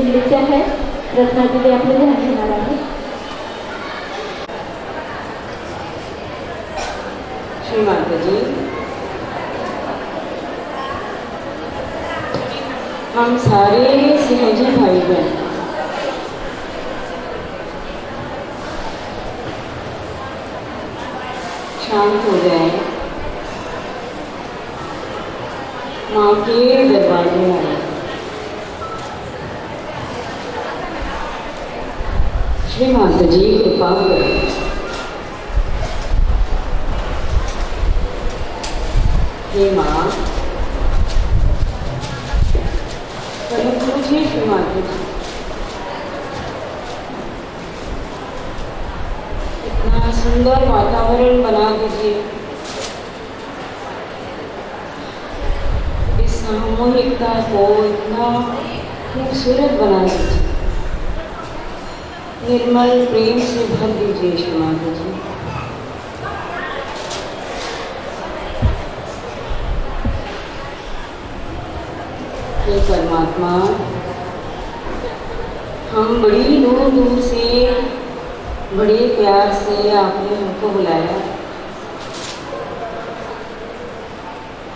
दिल्लीचे आहे. रत्ना दिदी आपले ध्यान घेणार आहे. श्री माता जी, हम सारे सहजी भाई बहन शांत हो जाए, माँ के दरबार में आए। श्री माता जी कृपा करें। हे माँ, मुझे श्री माता जी इतना सुंदर वातावरण बना दीजिए, इस सामूहिकता को इतना खूबसूरत बना दीजिए, निर्मल प्रेम से भर दीजिए श्री माता जी। हे परमात्मा, हम बड़ी दूर दूर से बड़े प्यार से आपने हमको बुलाया।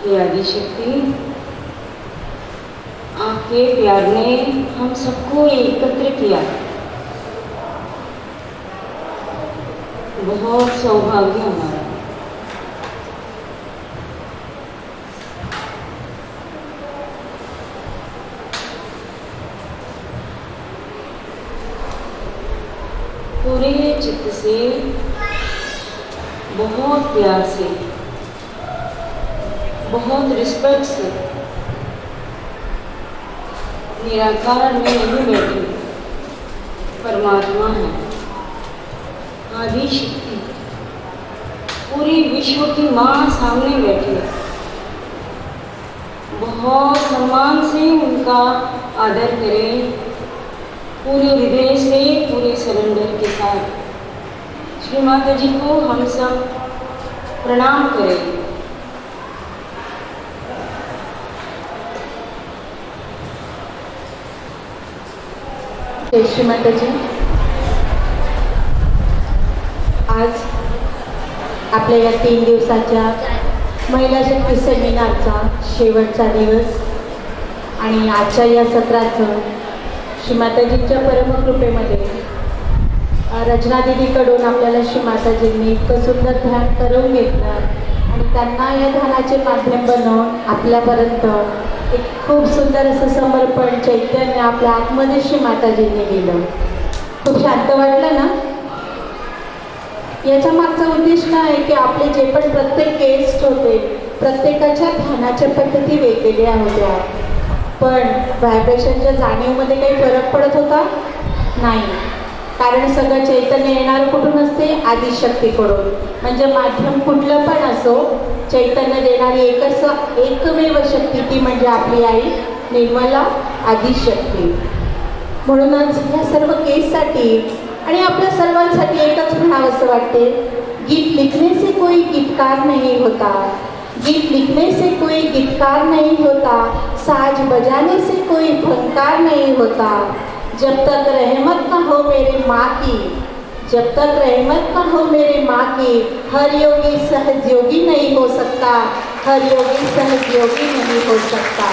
हे आदिशक्ति, आपके प्यार ने हम सबको एकत्र किया। बहुत सौभाग्य हमारा। पूरे चित्त से, बहुत प्यार से, बहुत रिस्पेक्ट से निराकार में नहीं बैठी, परमात्मा है, आदि शक्ति, पूरी विश्व की माँ सामने बैठी है। बहुत सम्मान से उनका आदर करें, पूरे हृदय से, पूरे सरेंडर के साथ श्री माता जी को हम सब प्रणाम करें। श्री माता जी, आज आपल्या या 3 दिवसाच्या महिला शक्ती सेमिनारचा शेवटचा दिवस आणि आजच्या या सत्राचं श्री माताजींच्या परमकृपेमध्ये रचना दीदीकडून आपल्याला श्री माताजींनी इतकं सुंदर ध्यान करून घेतलं आणि त्यांना या ध्यानाचे माध्यम बनवून आपल्यापर्यंत एक खूप सुंदर असं समर्पण चैतन्य आपल्या आतमध्ये श्री माताजींनी दिलं. खूप शांत वाटलं ना. याच्या मागचा उद्देश काय आहे की आपले जे पण प्रत्येक गेस्ट होते, प्रत्येकाच्या ध्यानाच्या पद्धती वेगवेगळ्या होत्या, पण व्हायब्रेशनच्या जाणीवमध्ये काही फरक पडत होता नाही. कारण सगळं चैतन्य येणारं कुठून असते? आदिशक्तीकडून. म्हणजे माध्यम कुठलं पण असो, चैतन्य देणारी एकमेव शक्ती ती म्हणजे आपली आई निर्मला आदिशक्ती. म्हणूनच या सर्व केससाठी आणि आपल्या सर्वांसाठी एकच म्हणावं असं वाटते, गीत लिखने से कोई गीतकार नहीं होता, गीत लिखने से कोई गीतकार नहीं होता, साज बजाने से कोई फनकार नहीं होता, जब तक रहमत ना हो मेरे माँ की, जब तक रहमत ना हो मेरे माँ की, हर योगी सहज योगी नहीं हो सकता, हर योगी सहज योगी नहीं हो सकता.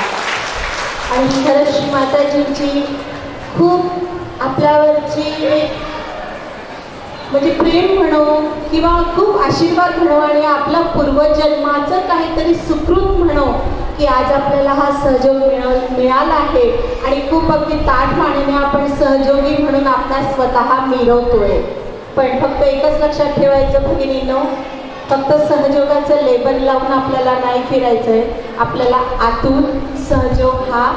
आणि खरंच श्री माताजींची खूप आपल्यावरची म्हणजे प्रेम म्हणो किंवा खूप आशीर्वाद म्हणो आणि आपला पूर्वजन्माचं काहीतरी सुकृत म्हणो की आज आपल्याला हा सहयोग मिळाला आहे आणि खूप अगदी ताठमानेने आपण सहयोगी म्हणून आपला स्वतः मिरवतोय. पण फक्त एकच लक्षात ठेवायचं भगिनींनो, फक्त सहयोगाचं लेबल लावून आपल्याला नाही फिरायचं आहे. आपल्याला आतून सहयोग हा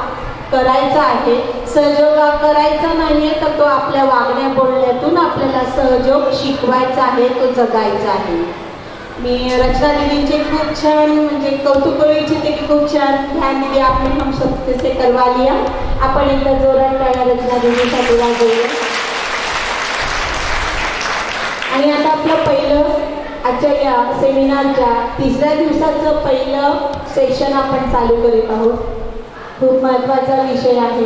करायचा आहे. सहयोग करायचा नाही आहे तर तो आपल्या वागण्या बोलण्यातून आपल्याला सहयोग शिकवायचा आहे, तो जगायचा आहे. मी रचना दीदींचे खूप छान म्हणजे कौतुक करू इच्छिते की खूप छान ध्यान दिली आपने हम सबसे से करवा लिया. आपण एकदा जोरात टाळ्या रचना दीदींसाठी वाजवूया. आणि आता आपलं पहिलं आजच्या या सेमिनारच्या 3ऱ्या दिवसाचं पहिलं सेशन आपण चालू करीत आहोत. खूप महत्त्वाचा विषय आहे.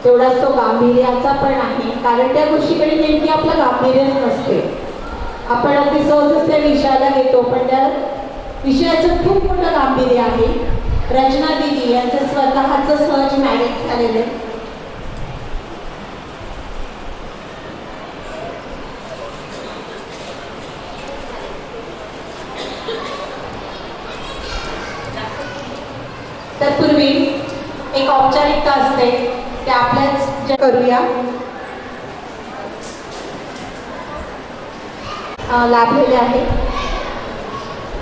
तेवढाच तो गांभीर्याचा पण आहे, कारण त्या गोष्टीकडे नेमकी आपलं गांभीर्यच नसते. आपण अगदी सहजच त्या विषयाला घेतो, पण त्या विषयाचं खूप मोठं गांभीर्य आहे. रचना दिदी यांचं स्वतःचं सहज मॅरेज झालेलं आहे. तत्पूर्वी एक औपचारिकता असते, ते आपल्याच करूया. लाभलेले आहेत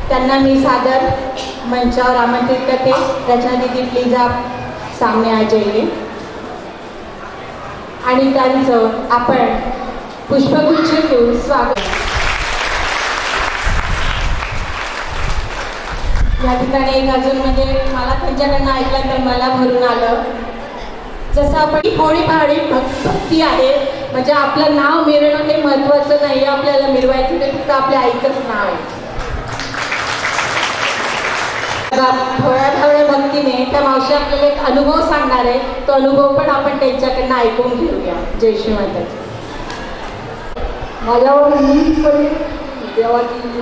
त्यांना मी सादर मंचावर आमंत्रित करते. रचना दीदी प्लीज आप सामने आ जाइए आणि त्यांचं आपण पुष्पगुच्छ घेऊन स्वागत. या ठिकाणी एक अजून म्हणजे मला त्यांच्याकडनं ऐकलं तर मला भरून आलं. जसं आपण होळी पहाडी भक्ती आहे, म्हणजे आपलं नाव मिरवणं हे महत्त्वाचं नाही, आपल्याला मिरवायचं ते फक्त आपल्या आईचंच नाव आहे. थोड्या थोड्या भक्तीने त्या मावशी आपल्याला एक अनुभव सांगणार आहे, तो अनुभव पण आपण त्यांच्याकडनं ऐकून घेऊया. जय श्री माता. माझ्यावर मुलीपणे देवाची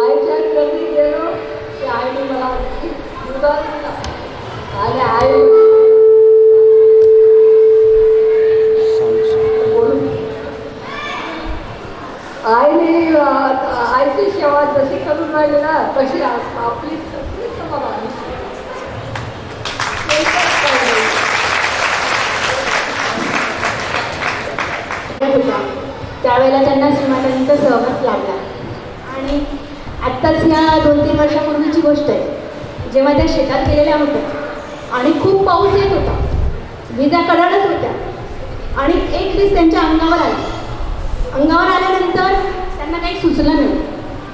आईच्या कधी गेलो की आईने मला दुधात दिला आणि आई आईने आईची सेवा जशी करून राहिली ना तशी आपली सगळी समाधान. त्यावेळेला त्यांना श्रीमातांचा सहवास लागला. आणि आत्ताच ह्या 2-3 वर्षापूर्वीची गोष्ट आहे, जेव्हा त्या शेतात गेलेल्या होत्या आणि खूप पाऊस येत होता, विजा कडकडत होत्या आणि एक वीज त्यांच्या अंगावर आली. अंगावर आल्यानंतर त्यांना काही सुचलं नाही,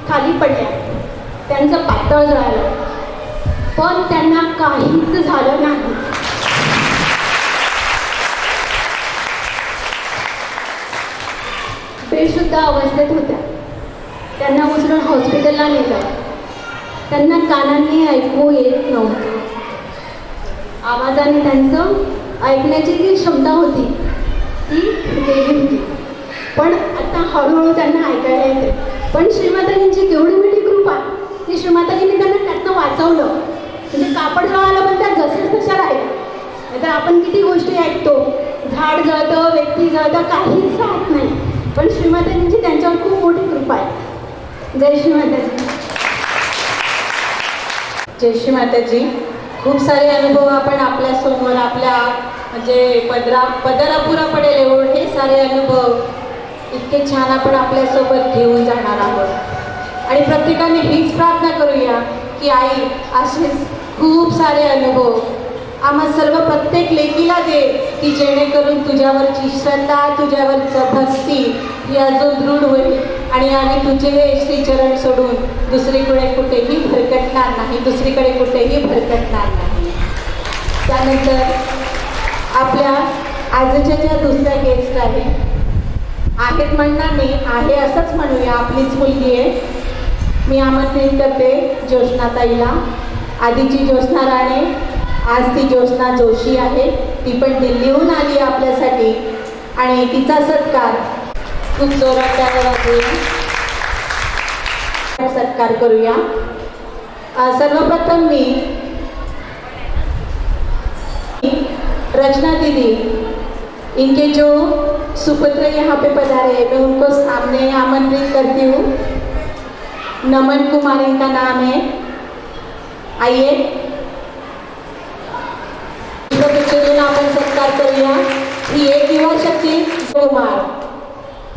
खाली पडल्या, त्यांचं पातळ जळालं, पण त्यांना काहीच झालं नाही. बेशुद्ध अवस्थेत होत्या. त्यांना उचलून हॉस्पिटलला नेलं. त्यांना कानांनी ऐकू येत नव्हतं. आवाजाने त्यांचं ऐकण्याची जी क्षमता होती ती गेली होती, पण आता हळूहळू त्यांना ऐकायला येते. पण श्रीमाताजींची केवढी मोठी कृपा की श्रीमाताजींनी त्यांना त्यातनं वाचवलं. म्हणजे कापड जळालं पण त्या जसेच तशा राहिल्या. नाहीतर आपण किती गोष्टी ऐकतो, झाड जळतं, व्यक्ती जळतं, काहीच राहत नाही. पण श्रीमाताजींची त्यांच्यावर खूप मोठी कृपा आहे. जय श्री माताजी. जय श्री माताजी. खूप सारे अनुभव आपण आपल्यासमोर आपल्या म्हणजे पदरापुरा पडेल एवढे सारे अनुभव इतके छान आपण आपल्यासोबत घेऊन जाणार आहोत. आणि प्रत्येकाने हीच प्रार्थना करूया की आई असेच खूप सारे अनुभव आम्हा सर्व प्रत्येक लेकीला दे, की जेणेकरून तुझ्यावरची श्रद्धा, तुझ्यावरचं भक्ती ही अजून दृढ होईल आणि आम्ही तुझे हे श्रीचरण सोडून दुसरीकडे कुठेही भरकटणार नाही, दुसरीकडे कुठेही भरकटणार नाही. त्यानंतर आपल्या आजच्या ज्या दुसऱ्या गेस्ट आहेत म्हणणार नाही, आहे असंच म्हणूया, आपलीच मुलगी आहे. मी आमंत्रित करते ज्योत्स्नाताईला. आधीची ज्योत्स्ना राणे, आज ती ज्योत्स्ना जोशी आहे. ती पण दिल्लीहून आली आपल्यासाठी आणि तिचा सत्कार खूप जोरात त्याला सत्कार करूया. सर्वप्रथम मी रचना दीदी, इनके जो सुपुत्र यहाँ पे पधारे मैं उनको सामने आमंत्रित करती हूँ. नमन कुमार इनका नाम है. आइए आपण सत्कार करूया. ही एक युवा शक्ति कुमार,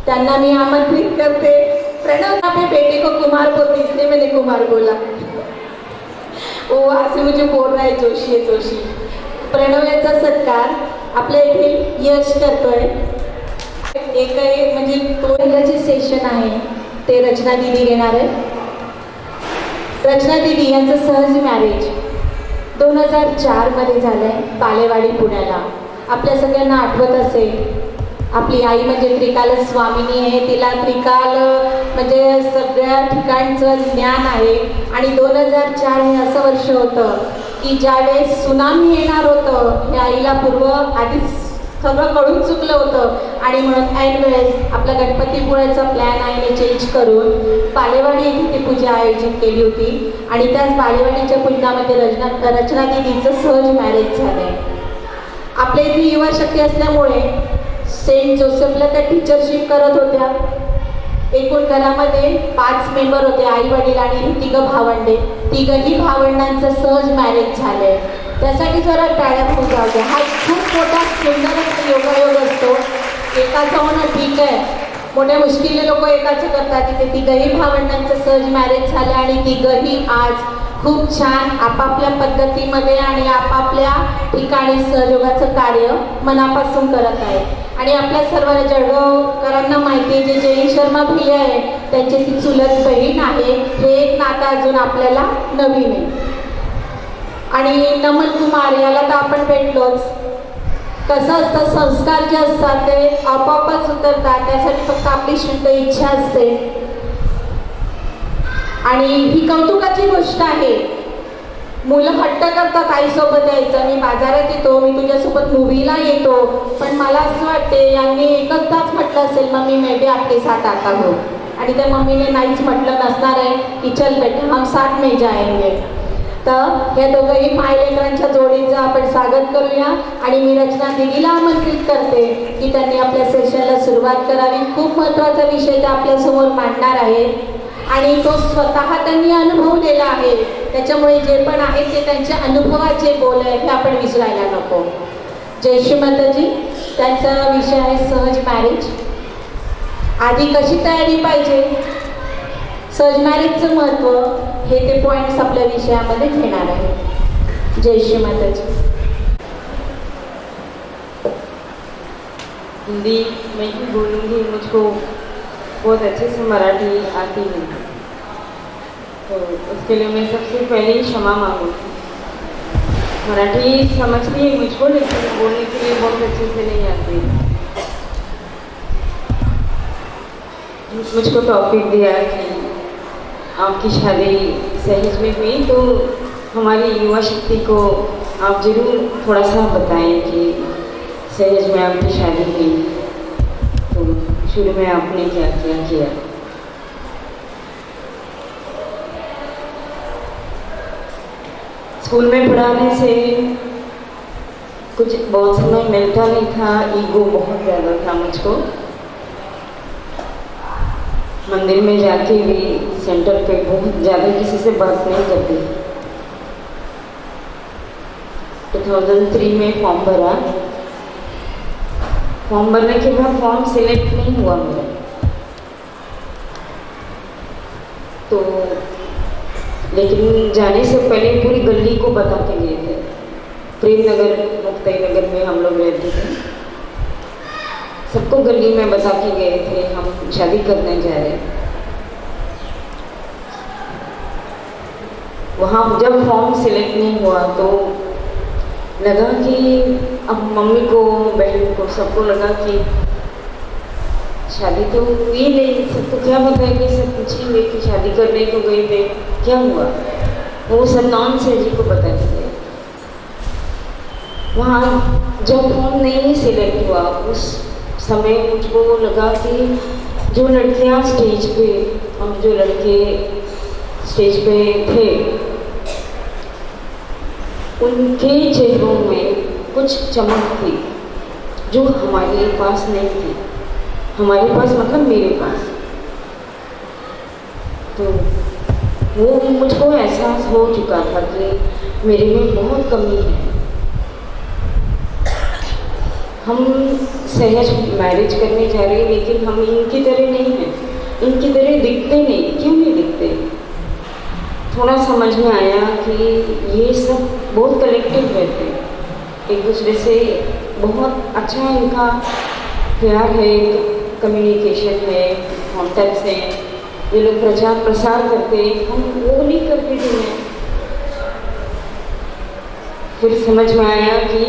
त्यांना मी आमंत्रित करते. प्रणव अपने बेटे को कुमार बोलती, इसलिए मैंने कुमार बोला. वो असे मुझे बोल रहा है जोशी है जोशी. प्रणव याचा सत्कार आपल्या येथील यश करतोय. एक म्हणजे पहिलं सेशन आहे ते रचना दीदी घेणार आहे. रचना दीदी यांचं सहज मॅरेज 2004 मध्ये झालंय बालेवाडी पुण्याला. आपल्या सगळ्यांना आठवत असेल, आपली आई म्हणजे त्रिकाल स्वामिनी आहे. तिला त्रिकाल म्हणजे सगळ्या ठिकाणचं ज्ञान आहे. आणि 2004 हे असं वर्ष होतं की ज्यावेळेस सुनामी येणार होतं हे आईला पूर्व आधीच सगळं कळून चुकलं होतं आणि म्हणून ऐन वेळेस आपला गणपतीपुळ्याचा प्लॅन आईने चेंज करून बालेवाडी येथे ती पूजा आयोजित केली होती आणि त्याच बालेवाडीच्या पूजनामध्ये रचना दिदीचं सहज मॅरेज झालंय. आपल्या इथे युवा शक्ती असल्यामुळे सेंट जोसेफला त्या टीचरशिप करत होत्या. एकूण घरामध्ये 5 मेंबर होते, आई वडील आणि ही 3 भावंडे. 3ही भावंडांचं सहज मॅरेज झालंय. त्यासाठी जरा टाळ्या होऊन जाऊ द्या. हा खूप मोठा सुंदर असा योगायोग असतो. एकाचं होणं ठीक आहे, मोठ्या मुश्किलीने लोक एकाचं करतात. तिथे 3ही भावंडांचं सहज मॅरेज झालं आणि 3ही आज खूप छान आपापल्या पद्धतीमध्ये आणि आपापल्या ठिकाणी सहयोगाचं कार्य मनापासून करत आहे. आणि आपल्या सर्व जळगावकरांना माहिती आहे, जे जयंत शर्मा भैया आहे त्यांची ती चुलत बहीण आहे. हे एक नातं अजून आपल्याला नवीन आहे. आणि नमन कुमार याला तर आपण भेटलोच. कसं असतं, संस्कार जे असतात ते आपोआपच उतरतात, त्यासाठी फक्त आपली शुद्ध इच्छा असते. आणि ही कौतुकाची गोष्ट आहे. मुलं हट्ट करतात आईसोबत यायचं, मी बाजारात येतो, मी तुझ्यासोबत मूवीला येतो. पण मला असं वाटते यांनी एकच तास म्हटलं असेल, मम्मी मे बी आपके साथ आता हो. आणि त्या मम्मीने नाहीच म्हटलं नसणार आहे की चल बेटा हम साथ में जाएंगे. तर या दोघंही मायलेकरांच्या जोडीचं आपण स्वागत करूया. आणि मी रचना दिदीला आमंत्रित करते की त्यांनी आपल्या सेशनला सुरुवात करावी. खूप महत्त्वाचा विषय ते आपल्यासमोर मांडणार आहेत आणि तो स्वतः त्यांनी अनुभवलेला आहे. त्याच्यामुळे जे पण आहे ते त्यांच्या अनुभवाचे बोल आहे हे आपण विसरायला नको. जय श्री माताजी. त्यांचा विषय आहे सहज मॅरेज. आधी कशी तयारी पाहिजे, सहज मॅरेजचं महत्त्व, हे ते पॉईंट्स आपल्या विषयामध्ये घेणार आहे. जय श्री माताजी. हिंदी मैं ही बोलूँगी, मुझको बहुत अच्छे से मराठी आती है, तो उसके लिए मैं सबसे पहले ही क्षमा मांगूँगी. मराठी समझती है मुझको, लेकिन बोलने के लिए बहुत अच्छे से नहीं आती. मुझको टॉपिक दिया कि आपकी शादी सहज में हुई, तो हमारी युवा शक्ति को आप ज़रूर थोड़ा सा बताएं कि सहज में आपकी शादी हुई तो शुरू में आपने क्या क्या किया. स्कूल में पढ़ाने से कुछ बहुत समय मिलता नहीं था, ईगो बहुत ज़्यादा था मुझको. मंदिर में जाके भी सेंटर पे बहुत ज़्यादा किसी से बात नहीं करती. 2003 में फॉर्म भरा. फॉर्म भरने के बाद फॉर्म सिलेक्ट नहीं हुआ मेरा, तो लेकिन जाने से पहले पूरी गली को बता के गए थे. प्रेम नगर मुक्ति नगर में हम लोग रहते थे. सबको गली में बता के गए थे हम शादी करने जा रहे हैं. वहाँ जब फॉर्म सिलेक्ट नहीं हुआ तो लगा कि अब मम्मी को, बहन को, सबको लगा कि शादी तो हुई नहीं, सबको क्या बताएंगे, सब पूछेंगे कि शादी करने को गए थे क्या हुआ. वो सब नॉनसेंस जी को बताएंगे. वहाँ जब फॉर्म नहीं सिलेक्ट हुआ उस समय मुझको लगा कि जो लड़कियाँ स्टेज पे और जो लड़के स्टेज पे थे उनके चेहरों में कुछ चमक थी जो हमारे पास नहीं थी. हमारे पास मतलब मेरे पास. तो वो मुझको एहसास हो चुका था कि मेरे में बहुत कमी है. हम सहज मैरिज करने जा रहे हैं, लेकिन हम इनकी तरह नहीं हैं, इनकी तरह दिखते नहीं. क्यों नहीं दिखते? थोड़ा समझ में आया कि ये सब बहुत कलेक्टिव रहते हैं, एक दूसरे से बहुत अच्छा इनका प्यार है, कम्युनिकेशन है, कॉन्टैक्ट्स हैं. ये लोग प्रचार प्रसार करते हैं, हम वो नहीं करते थे. फिर समझ में आया कि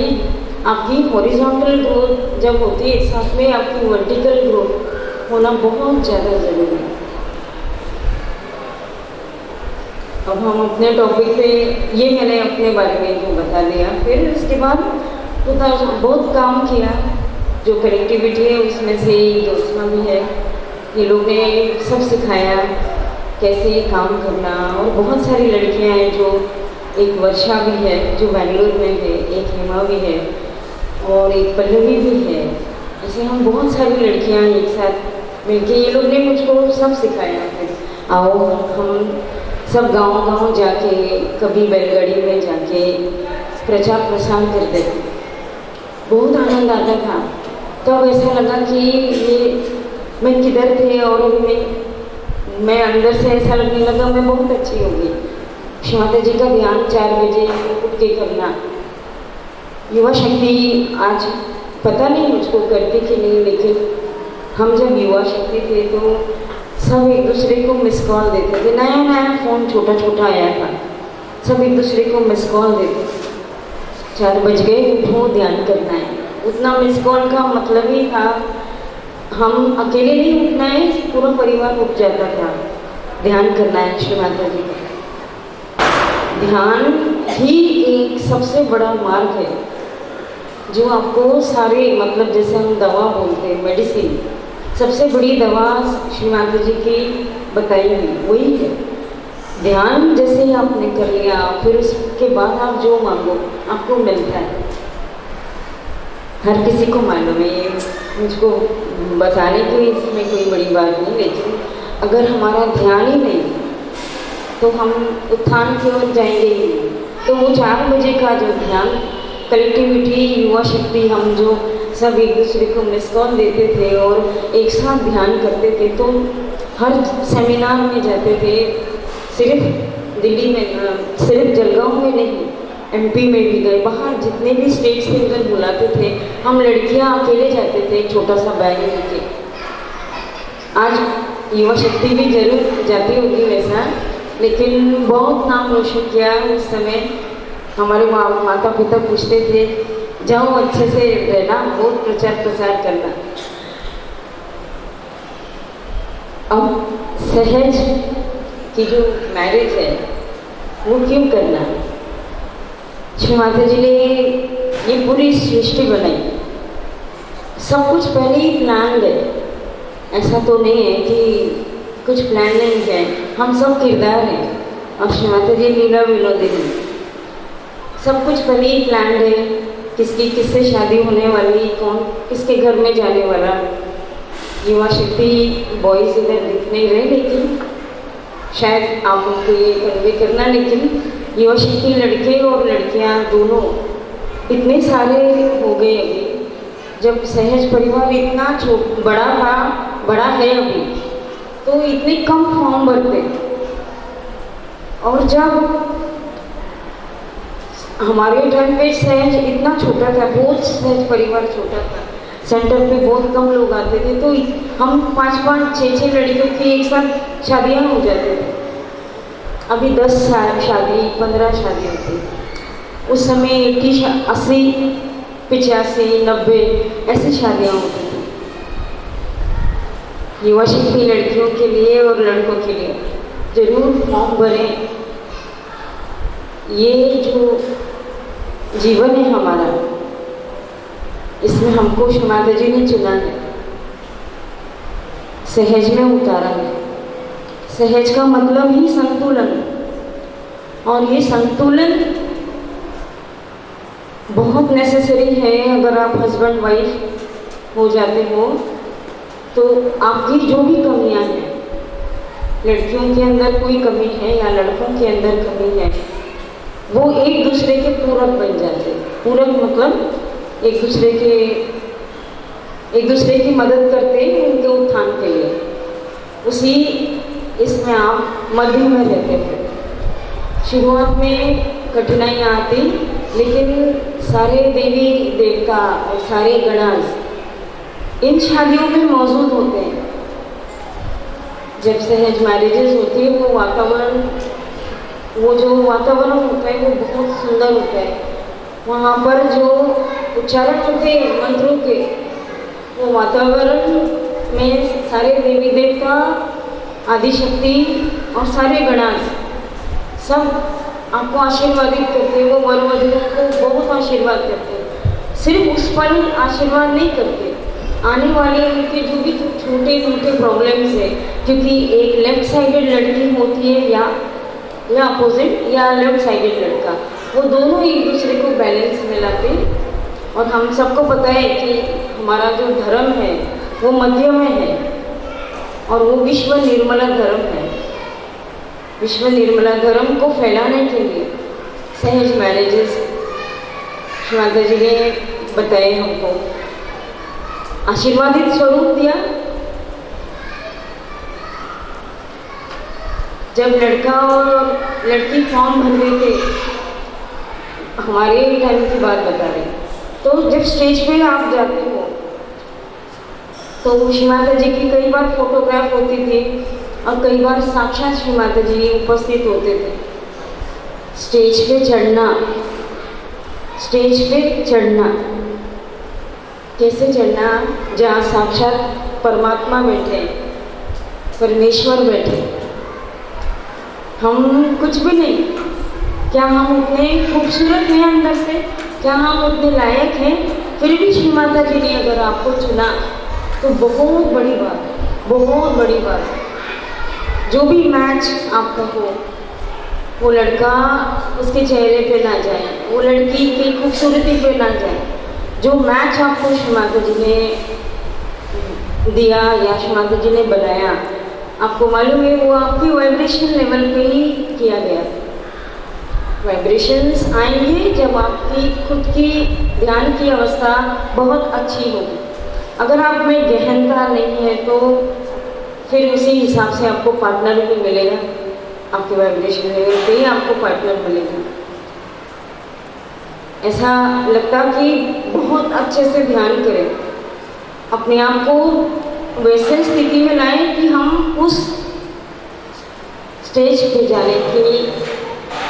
आपकी हॉरिजॉन्टल ग्रोथ जब होती है, साथ में आपकी वर्टिकल ग्रोथ होना बहुत ज़्यादा ज़रूरी है. अब हम अपने टॉपिक पे, ये मैंने अपने बारे में जो बता दिया, फिर उसके बाद बहुत काम किया। जो कनेक्टिविटी है उसमें से दोस्तां भी है, ये लोग ने सब सिखाया कैसे काम करना। और बहुत सारी लड़कियां हैं, जो एक वर्षा भी है जो बेंगलोर में है, एक हेमा भी है और एक पल्लवी भी है। ऐसे हम बहुत सारी लड़कियां एक साथ मिलके, ये लोग ने मुझको सब सिखाया। फिर आओ हम सब गांव-गांव जाके, कभी बैलगाड़ी में जाके प्रचार प्रसार करते थे। बहुत आनंद आता था। तब ऐसा लगा कि ये मैं किधर थे और अभी मैं अंदर से ऐसा लगने लगा मैं बहुत अच्छी हो गई। श्री माता जी का ध्यान 4 बजे उठ के करना, युवा शक्ति आज पता नहीं मुझको करती कि नहीं, लेकिन हम जब युवा शक्ति थे तो सब एक दूसरे को मिस कॉल देते थे। नया नया फ़ोन छोटा छोटा आया था, सब एक दूसरे को मिस कॉल देते थे। 4 बज गए, उठो ध्यान करना है। उतना मिस कॉल का मतलब ही था हम अकेले नहीं उठना है, पूरा परिवार उठ जाता था। ध्यान करना है श्री माता जी का। ध्यान ही एक सबसे बड़ा मार्ग है जो आपको सारे, मतलब जैसे हम दवा बोलते हैं, मेडिसिन, सबसे बड़ी दवा श्री माता जी की बताई हुई वही है। ध्यान जैसे ही आपने कर लिया, फिर उसके बाद आप जो मांगो आपको मिलता है। हर किसी को मालूम है, ये मुझको बताने की इसमें कोई बड़ी बात नहीं, लेकिन अगर हमारा ध्यान ही नहीं तो हम उत्थान की ओर जाएंगे ही नहीं। तो वो 4 बजे का जो ध्यान, कलेक्टिविटी, युवा शक्ति, हम जो सब एक दूसरे को मिस कॉल देते थे और एक साथ ध्यान करते थे, तो हर सेमिनार में जाते थे। सिर्फ दिल्ली में, सिर्फ जलगांव में नहीं, एमपी में भी गए, बाहर जितने भी स्टेट सिंगर बुलाते थे, हम लड़कियां अकेले जाते थे, एक छोटा सा बैग लेके। आज युवा शक्ति भी जरूर जाती होगी वैसा, लेकिन बहुत नाम रोशन किया उस समय। हमारे माता पिता पूछते थे जाओ अच्छे से रहना, बहुत प्रचार प्रसार करना। अब सहज की जो मैरिज है वो क्यों करना है? श्री माता जी ने ये पूरी सृष्टि बनाई, सब कुछ पहले ही प्लान है। ऐसा तो नहीं है कि कुछ प्लान नहीं है, हम सब किरदार हैं। और श्री माता जी लीला विनोदिनी, सब कुछ पहले ही प्लान है। किसकी किससे शादी होने वाली, कौन किसके घर में जाने वाला। युवा शक्ति बॉयज़ इधर दिख नहीं रहे, लेकिन शायद आप उनको ये कन्वे करना, लेकिन युवा शक्ति लड़के और लड़कियां दोनों इतने सारे हो गए अभी। जब सहज परिवार इतना बड़ा था, बड़ा है अभी, तो इतने कम फॉर्म भरते। और जब हमारे टाइम पे सहज इतना छोटा था, बहुत सहज परिवार छोटा था, सेंटर पे बहुत कम लोग आते थे, तो हम 5-5, 6-6 लड़कियों की एक साथ शादियाँ हो जाते थे। अभी 10 शादी, 15 शादी होती। उस समय 80, 85, 90 ऐसी शादियाँ होती थी। युवा शक्ति लड़कियों के लिए और लड़कों के लिए जरूर फॉर्म भरें। ये जो जीवन है हमारा, इसमें हमको श्री माता जी ने चुना है, सहज में उतारा है। सहज का मतलब ही संतुलन, और ये संतुलन बहुत नेसेसरी है। अगर आप हस्बैंड वाइफ हो जाते हो तो आपकी जो भी कमियां हैं, लड़कियों के अंदर कोई कमी है या लड़कों के अंदर कमी है, वो एक दूसरे के पूरक बन जाते हैं। पूरक मतलब एक दूसरे की मदद करते हैं उनके उत्थान के लिए। उसी इसमें आप मध्य में रहते थे। शुरुआत में कठिनाइयाँ आती, लेकिन सारे देवी देवता और सारे गणेश इन शादियों में मौजूद होते हैं। जब सहज मैरिजेस होती है, वो जो वातावरण होता है वो बहुत सुंदर होता है। वहाँ पर जो उच्चारण होते हैं मंत्रों के, वो वातावरण में सारे देवी देवता, आदिशक्ति और सारे गणेश सब आपको आशीर्वादित करते हैं, वो वर वधुओं को बहुत आशीर्वाद करते हैं। सिर्फ उस पल आशीर्वाद नहीं करते, आने वाले उनके जो भी छोटे मोटे प्रॉब्लम्स है, क्योंकि एक लेफ्ट साइडेड लड़की होती है या अपोजिट या लेफ्ट साइडेड लड़का, वो दोनों एक दूसरे को बैलेंस में लाते हैं। और हम सबको पता है कि हमारा जो धर्म है वो मध्य में है और वो विश्व निर्मला धर्म है। विश्व निर्मला धर्म को फैलाने के लिए सहज मैरिजेस माता जी ने बताए, हमको आशीर्वादित स्वरूप दिया। जब लड़का और लड़की फॉर्म भर देते, हमारे टाइम की बात बता रहे, तो जब स्टेज पे आप जाते हो तो श्री माता जी की कई बार फोटोग्राफ होती थी और कई बार साक्षात श्री माता जी उपस्थित होते थे। स्टेज पे चढ़ना कैसे चढ़ना, जहाँ साक्षात परमात्मा बैठे, परमेश्वर बैठे, हम कुछ भी नहीं, क्या हम उतने खूबसूरत हैं अंदर से, क्या हम उतने लायक हैं, फिर भी श्री माता जी ने अगर आपको चुना तो बहुत बड़ी बात, बहुत बड़ी बात। जो भी मैच आपका हो, वो लड़का उसके चेहरे पे ना जाए, वो लड़की की खूबसूरती पे ना जाए, जो मैच आपको श्री माता जी ने दिया या श्री माता जी ने बनाया, आपको मालूम है वो आपकी वाइब्रेशन लेवल पे ही किया गया। वाइब्रेशंस आएंगे जब आपकी खुद की ध्यान की अवस्था बहुत अच्छी होगी। अगर आप में गहनता नहीं है तो फिर उसी हिसाब से आपको पार्टनर भी मिलेगा, आपके वाइब्रेशन लेवल पे ही आपको पार्टनर मिलेगा। ऐसा लगता कि बहुत अच्छे से ध्यान करें, अपने आप को वैसे स्थिति में लाएं कि हम उस स्टेज पे जाने की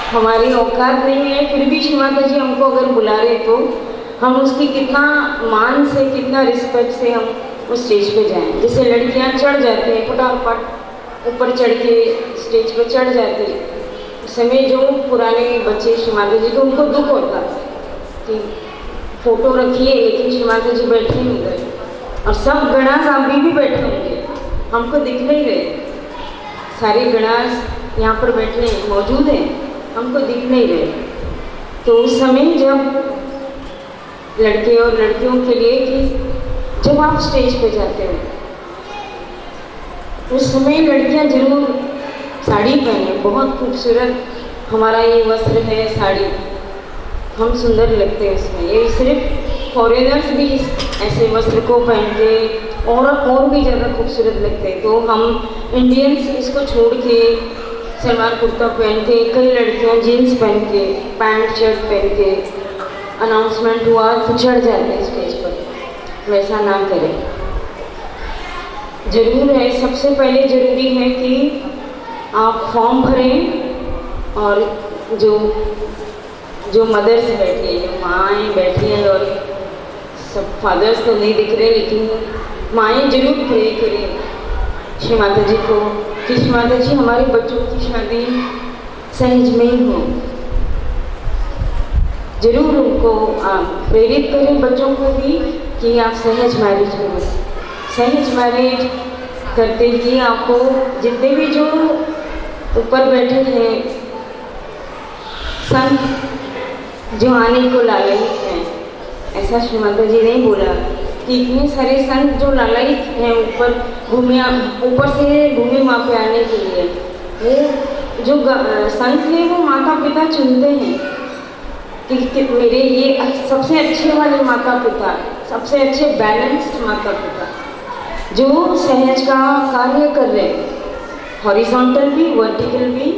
हमारी औकात नहीं है, फिर भी श्री माता जी हमको अगर बुला रहे तो हम उसकी कितना मान से, कितना रिस्पेक्ट से हम उस स्टेज पे जाएं। जैसे लड़कियां चढ़ जाते हैं, फटाफट ऊपर चढ़ के स्टेज पे चढ़ जाते हैं, उस समय जो पुराने बच्चे श्री माता जी को उनको दुख होता कि फोटो रखिए लेकिन श्री माता जी बैठे नहीं गए और सब गणास अभी भी बैठे होंगे, हमको दिख नहीं रहे, सारे गणास यहाँ पर बैठे मौजूद हैं, हमको दिख नहीं रहे। तो उस समय जब लड़के और लड़कियों के लिए कि जब आप स्टेज पे जाते हो उस समय लड़कियां जरूर साड़ी पहने, बहुत खूबसूरत हमारा ये वस्त्र है साड़ी, हम सुंदर लगते हैं उसमें। ये सिर्फ फॉरेनर्स भी ऐसे वस्त्र को पहन के और भी ज़्यादा खूबसूरत लगते हैं। तो हम इंडियंस इसको छोड़ के सलवार कुर्ता पहन के, कई लड़कियां जीन्स पहन के, पैंट शर्ट पहन के अनाउंसमेंट हुआ तो चढ़ जाते हैं स्टेज पर। वैसा ना करें। जरूर है, सबसे पहले ज़रूरी है कि आप फॉर्म भरें और जो मदर्स बैठी है, जो माएँ बैठी हैं और सब फादर्स तो नहीं दिख रहे लेकिन माएँ जरूर प्रे करें श्री माता जी को कि श्री माता जी हमारे बच्चों की शादी सहज में ही हो। जरूर उनको प्रेरित करें बच्चों को भी कि आप सहज मैरिज करो। सहज मैरिज करते ही आपको जितने भी जो ऊपर बैठे हैं संत जो आने को लालयित हैं, ऐसा श्री माता जी ने बोला कि इतने सारे संत जो लालयित हैं ऊपर से भूमि माँ पे आने के लिए, वो जो संत हैं वो माता पिता चुनते हैं कि मेरे ये सबसे अच्छे वाले माता पिता, सबसे अच्छे बैलेंस्ड माता पिता जो सहज का कार्य कर रहे हैं, हॉरिजॉन्टल भी वर्टिकल भी,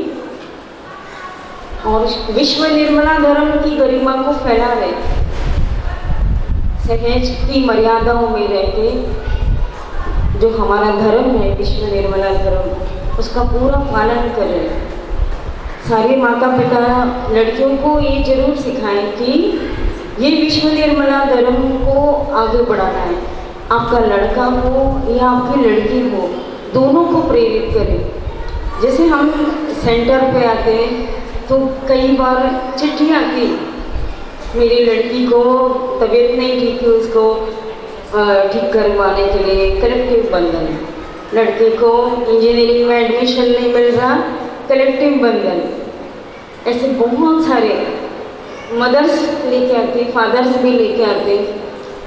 और विश्व निर्मला धर्म की गरिमा को फैला रहे, सहज की मर्यादाओं में रहते जो हमारा धर्म है विश्व निर्मला धर्म, उसका पूरा पालन कर रहे हैं। सारे माता पिता लड़कियों को ये जरूर सिखाएं कि ये विश्व निर्मला धर्म को आगे बढ़ाना है। आपका लड़का हो या आपकी लड़की हो, दोनों को प्रेरित करें। जैसे हम सेंटर पे आते हैं तो कई बार चिट्ठी आती, मेरी लड़की को तबीयत नहीं ठीक थी, उसको ठीक करवाने के लिए कलेक्टिव बंधन, लड़के को इंजीनियरिंग में एडमिशन नहीं मिल रहा, कलेक्टिव बंधन। ऐसे बहुत सारे मदर्स लेके आते, फादर्स भी लेके आते,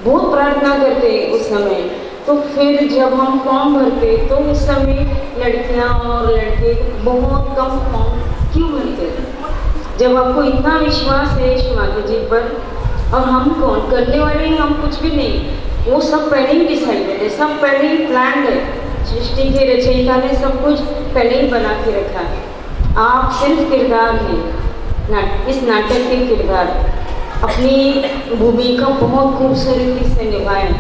बहुत प्रार्थना करते उस समय। तो फिर जब हम फॉर्म भरते तो उस समय लड़कियां और लड़के बहुत कम फॉर्म क्यों भरते? जब आपको इतना विश्वास है श्री माता जी पर, और हम कौन करने वाले हैं, हम कुछ भी नहीं, वो सब पहले ही डिसाइडेड है, सब पहले ही प्लान है, सृष्टि के रचयिता ने सब कुछ पहले ही बना के रखा है। आप सिर्फ किरदार हैं, इस नाटक के किरदार, अपनी भूमिका बहुत खूबसूरती से निभाएं,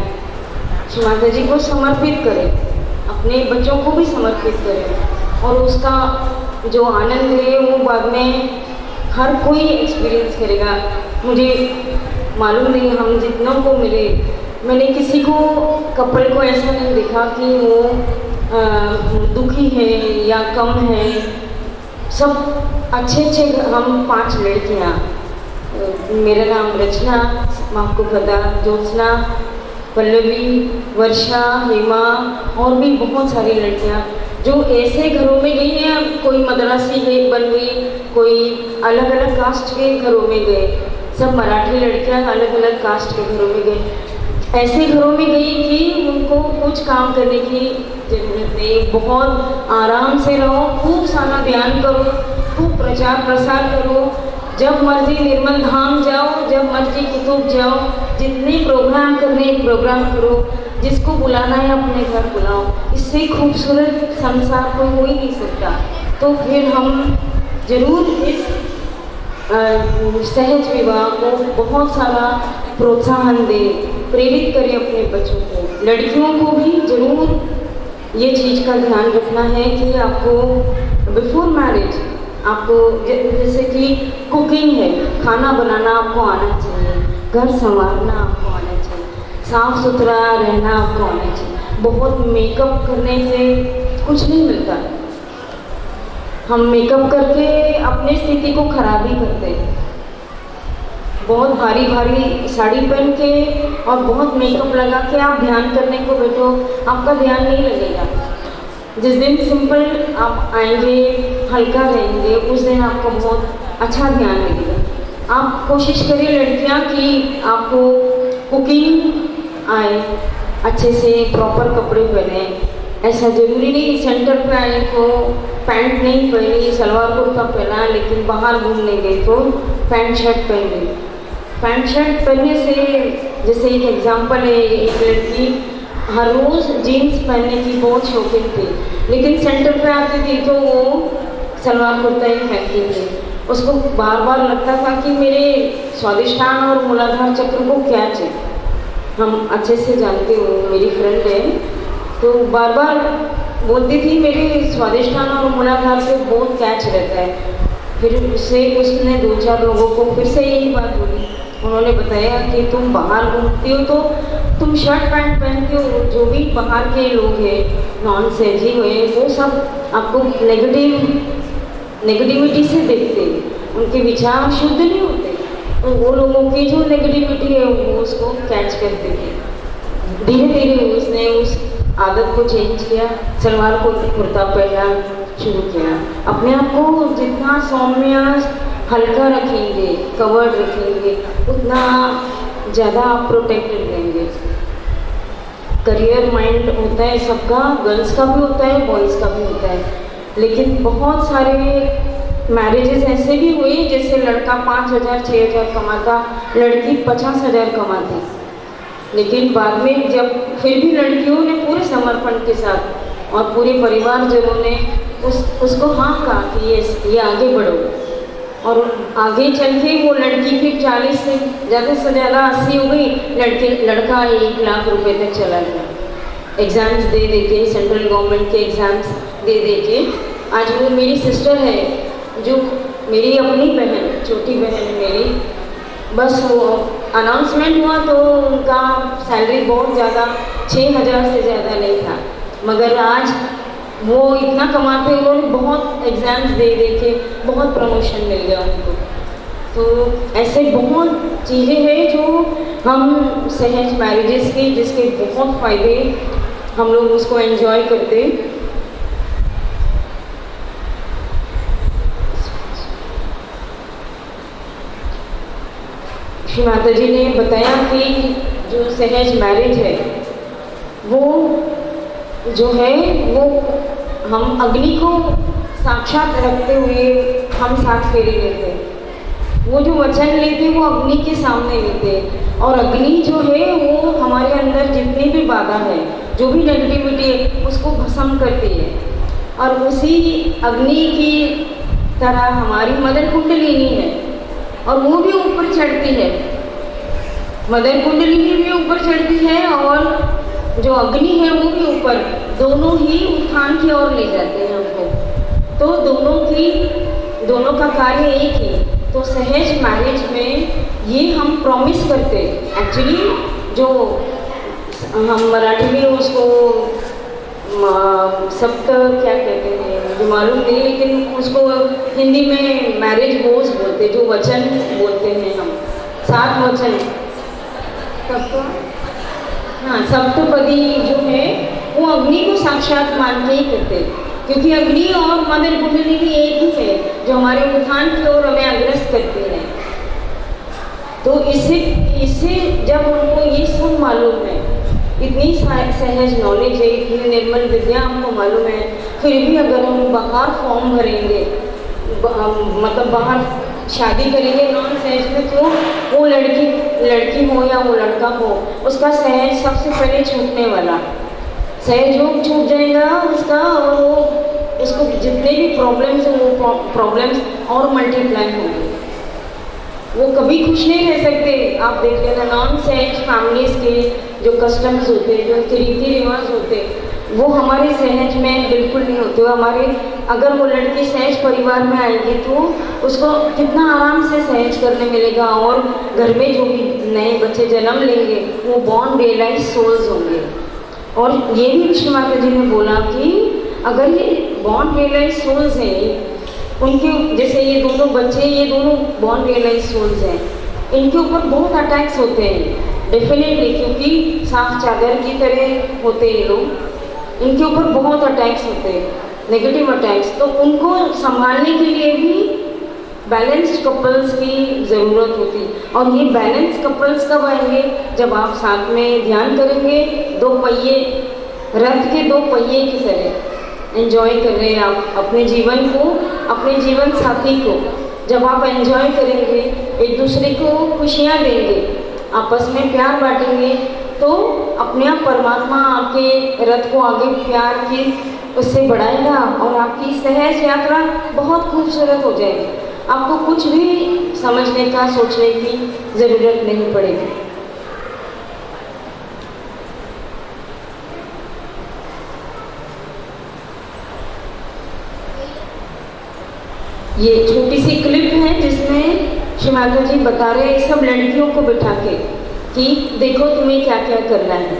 श्री माता जी को समर्पित करें, अपने बच्चों को भी समर्पित करें, और उसका जो आनंद है वो बाद में हर कोई एक्सपीरियंस करेगा। मुझे मालूम नहीं हम जितनों को मिले, मैंने किसी को कपल को ऐसा नहीं देखा कि वो दुखी है या कम है, सब अच्छे अच्छे। हम 5 लड़कियाँ, मेरा नाम रचना, आपको पता, ज्योत्सना, पल्लवी, वर्षा, हेमा और भी बहुत सारी लड़कियाँ जो ऐसे घरों में गई हैं। कोई मद्रासी गई बन गई, कोई अलग अलग कास्ट के घरों में गए, सब मराठी लड़कियाँ अलग अलग कास्ट के घरों में गई। ऐसे घरों में गई कि उनको कुछ काम करने की जरूरत नहीं, बहुत आराम से रहो, खूब सारा ध्यान करो, खूब प्रचार प्रसार करो, जब मर्जी निर्मल धाम जाओ, जब मर्जी कुतुब जाओ, जितने प्रोग्राम करने प्रोग्राम करो, जिसको बुलाना है अपने घर बुलाओ। इससे खूबसूरत संसार कोई हो ही नहीं सकता। तो फिर हम जरूर इस सहज विवाह को बहुत सारा प्रोत्साहन दें, प्रेरित करें अपने बच्चों को। लड़कियों को भी जरूर ये चीज़ का ध्यान रखना है कि आपको बिफोर मैरिज, आपको जैसे कि कुकिंग है, खाना बनाना आपको आना चाहिए, घर संवारना आपको आना चाहिए, साफ सुथरा रहना आपको आना चाहिए। बहुत मेकअप करने से कुछ नहीं मिलता, हम मेकअप करके अपनी स्थिति को खराब ही करते हैं। बहुत भारी भारी साड़ी पहन के और बहुत मेकअप लगा के आप ध्यान करने को बैठो, आपका ध्यान नहीं लगेगा। जिस दिन सिंपल आप आएंगे, हल्का रहेंगे, उस दिन आपको बहुत अच्छा ध्यान लगेगा। आप कोशिश करिए लड़कियां कि आपको कुकिंग आए, अच्छे से प्रॉपर कपड़े पहने। ऐसा ज़रूरी नहीं सेंटर पे आए तो पैंट नहीं पहनी, सलवार कुर्ता पहना, लेकिन बाहर घूमने गए तो पैंट शर्ट पहन ली। पैंट शर्ट पहनने से, जैसे एक एग्जांपल है, एक लड़की हर रोज़ जीन्स पहनने की बहुत शौकीन थी, लेकिन सेंटर पे आती थी तो वो सलवार कुर्ता ही पहनती थी। उसको बार बार लगता था कि मेरे स्वादिष्टान और मूलाधार चक्र को क्या चाहिए। हम अच्छे से जानते हो, मेरी फ्रेंड है, तो बार बार बोलती थी मेरे स्वादिष्टान और मूलाधार से बहुत कैच रहता है। फिर उसने 2-4 लोगों को फिर से यही बात बोली। उन्होंने बताया कि तुम बाहर घूमती हो तो तुम शर्ट पैंट पहनते हो, जो भी बाहर के लोग हैं नॉन सेजी हुए वो सब आपको नेगेटिविटी से देखते हैं, उनके विचार शुद्ध नहीं होते, तो वो लोगों की जो नेगेटिविटी है वो उसको कैच करते थे। धीरे धीरे उसने उस आदत को चेंज किया, सलवार कुर्ता पहनना शुरू किया। अपने आप को जितना सौम्य हल्का रखेंगे, कवर्ड रखेंगे, उतना ज़्यादा आप प्रोटेक्टेड रहेंगे। करियर माइंड होता है सबका, गर्ल्स का भी होता है, बॉयज़ का भी होता है, लेकिन बहुत सारे मैरिजेस ऐसे भी हुए जैसे लड़का 5,000-6,000 कमाता, लड़की 50,000 कमाती, लेकिन बाद में जब फिर भी लड़कियों ने पूरे समर्पण के साथ और पूरे परिवारजनों ने उसको हाँ कहा कि ये आगे बढ़ो, और आगे चल के वो लड़की फिर 40 से ज़्यादा 80 हो गई, लड़का 1 लाख रुपए तक चला गया। एग्ज़ाम्स दे दे के, सेंट्रल गवर्नमेंट के एग्ज़ाम्स दे दे के आज वो मेरी सिस्टर है, जो मेरी अपनी बहन, छोटी बहन है मेरी, बस वो अनाउंसमेंट हुआ तो उनका सैलरी बहुत ज़्यादा 6,000 से ज़्यादा नहीं था, मगर आज वो इतना कमाते, उन्होंने बहुत एग्ज़ाम्स दे दे के बहुत प्रमोशन मिल गया उनको। तो ऐसे बहुत चीज़ें हैं जो हम सहज मैरिजेस के, जिसके बहुत फ़ायदे हम लोग उसको एंजॉय करते। श्री माता जी ने बताया कि जो सहज मैरिज है वो जो है वो हम अग्नि को साक्षात रखते हुए हम 7 फेरे लेते हैं। वो जो वचन लेते वो अग्नि के सामने लेते हैं, और अग्नि जो है वो हमारे अंदर जितनी भी बाधा है, जो भी नेगेटिविटी है, उसको भस्म करती है। और उसी अग्नि की तरह हमारी मदर कुंडलिनी है, और वो भी ऊपर चढ़ती है। मदर कुंडलिनी भी ऊपर चढ़ती है और जो अग्नि है वो भी ऊपर, दोनों ही उत्थान की ओर ले जाते हैं हमको। तो दोनों का कार्य एक ही। तो सहज मैरिज में ये हम प्रॉमिस करते, एक्चुअली जो हम मराठी में उसको सप्त क्या कहते हैं जो मालूम नहीं, लेकिन उसको हिंदी में मैरिज वोज बोलते, जो वचन बोलते हैं हम, 7 वचन। हाँ, सप्तपदी जो है वो अग्नि को साक्षात मान के ही करते, क्योंकि अग्नि और मदर कुंडलिनी एक ही है जो हमारे उत्थान की ओर हमें अग्रसर करती है। तो इससे जब हमको ये सब मालूम है, इतनी सहज नॉलेज है, इतनी निर्मल विद्या हमको मालूम है, फिर भी अगर हम बाहर फॉर्म भरेंगे, मतलब बाहर शादी करेंगे नॉन सहज में, तो वो लड़की हो या वो लड़का हो, उसका सहज सबसे पहले छूटने वाला, सहयोग छूट जाएगा उसका, और वो उसको जितने भी प्रॉब्लम्स हैं वो प्रॉब्लम्स और मल्टीप्लाई होंगे। वो कभी खुश नहीं रह सकते। आप देख लेना नॉन सहज फैमिलीज़ के जो कस्टम्स होते हैं, जो उनके रीति रिवाज होते हैं, वो हमारे सहज में बिल्कुल नहीं होते। हमारे अगर वो लड़की सहज परिवार में आएगी तो उसको कितना आराम से सहज करने मिलेगा, और घर में जो भी नए बच्चे जन्म लेंगे वो बॉर्न रियलाइज सोल्स होंगे। और ये भी विष्णु माता जी ने बोला कि अगर ये बॉर्न रियलाइज सोल्स हैं, उनके जैसे ये दोनों बच्चे, ये दोनों बॉर्न रियलाइज सोल्स हैं, इनके ऊपर बहुत अटैक्स होते हैं डेफिनेटली, क्योंकि साफ चादर की तरह होते हैं ये लोग, इनके ऊपर बहुत अटैक्स होते हैं, नेगेटिव अटैक्स। तो उनको संभालने के लिए भी बैलेंस्ड कपल्स की ज़रूरत होती। और ये बैलेंस कपल्स कब आएंगे? जब आप साथ में ध्यान करेंगे, 2 पहिए, रथ के 2 पहिए की तरह एंजॉय कर रहे हैं आप अपने जीवन को, अपने जीवन साथी को। जब आप एंजॉय करेंगे, एक दूसरे को खुशियाँ देंगे, आपस में प्यार बांटेंगे, तो अपने आप परमात्मा आपके रथ को आगे प्यार की उससे बढ़ाएगा, और आपकी सहज यात्रा बहुत खूबसूरत हो जाएगी। आपको कुछ भी समझने का, सोचने की ज़रूरत नहीं पड़ेगी। ये छोटी सी क्लिप है जिसमें श्री माता जी बता रहे हैं सब लड़कियों को बिठा के कि देखो तुम्हें क्या क्या करना है।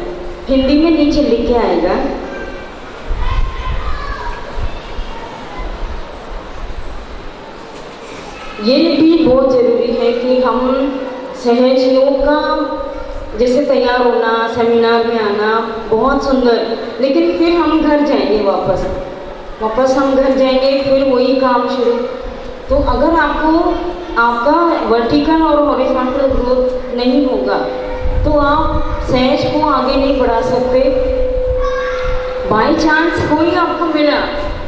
हिंदी में नीचे लिख के आएगा। ये भी बहुत ज़रूरी है कि हम सहज योग का जैसे तैयार होना, सेमिनार में आना बहुत सुंदर, लेकिन फिर हम घर जाएंगे, वापस हम घर जाएंगे, फिर वही काम शुरू। तो अगर आपका वर्टिकल और हॉरिजॉन्टल ग्रोथ नहीं होगा तो आप सहज को आगे नहीं बढ़ा सकते। बाय चांस कोई आपको मिला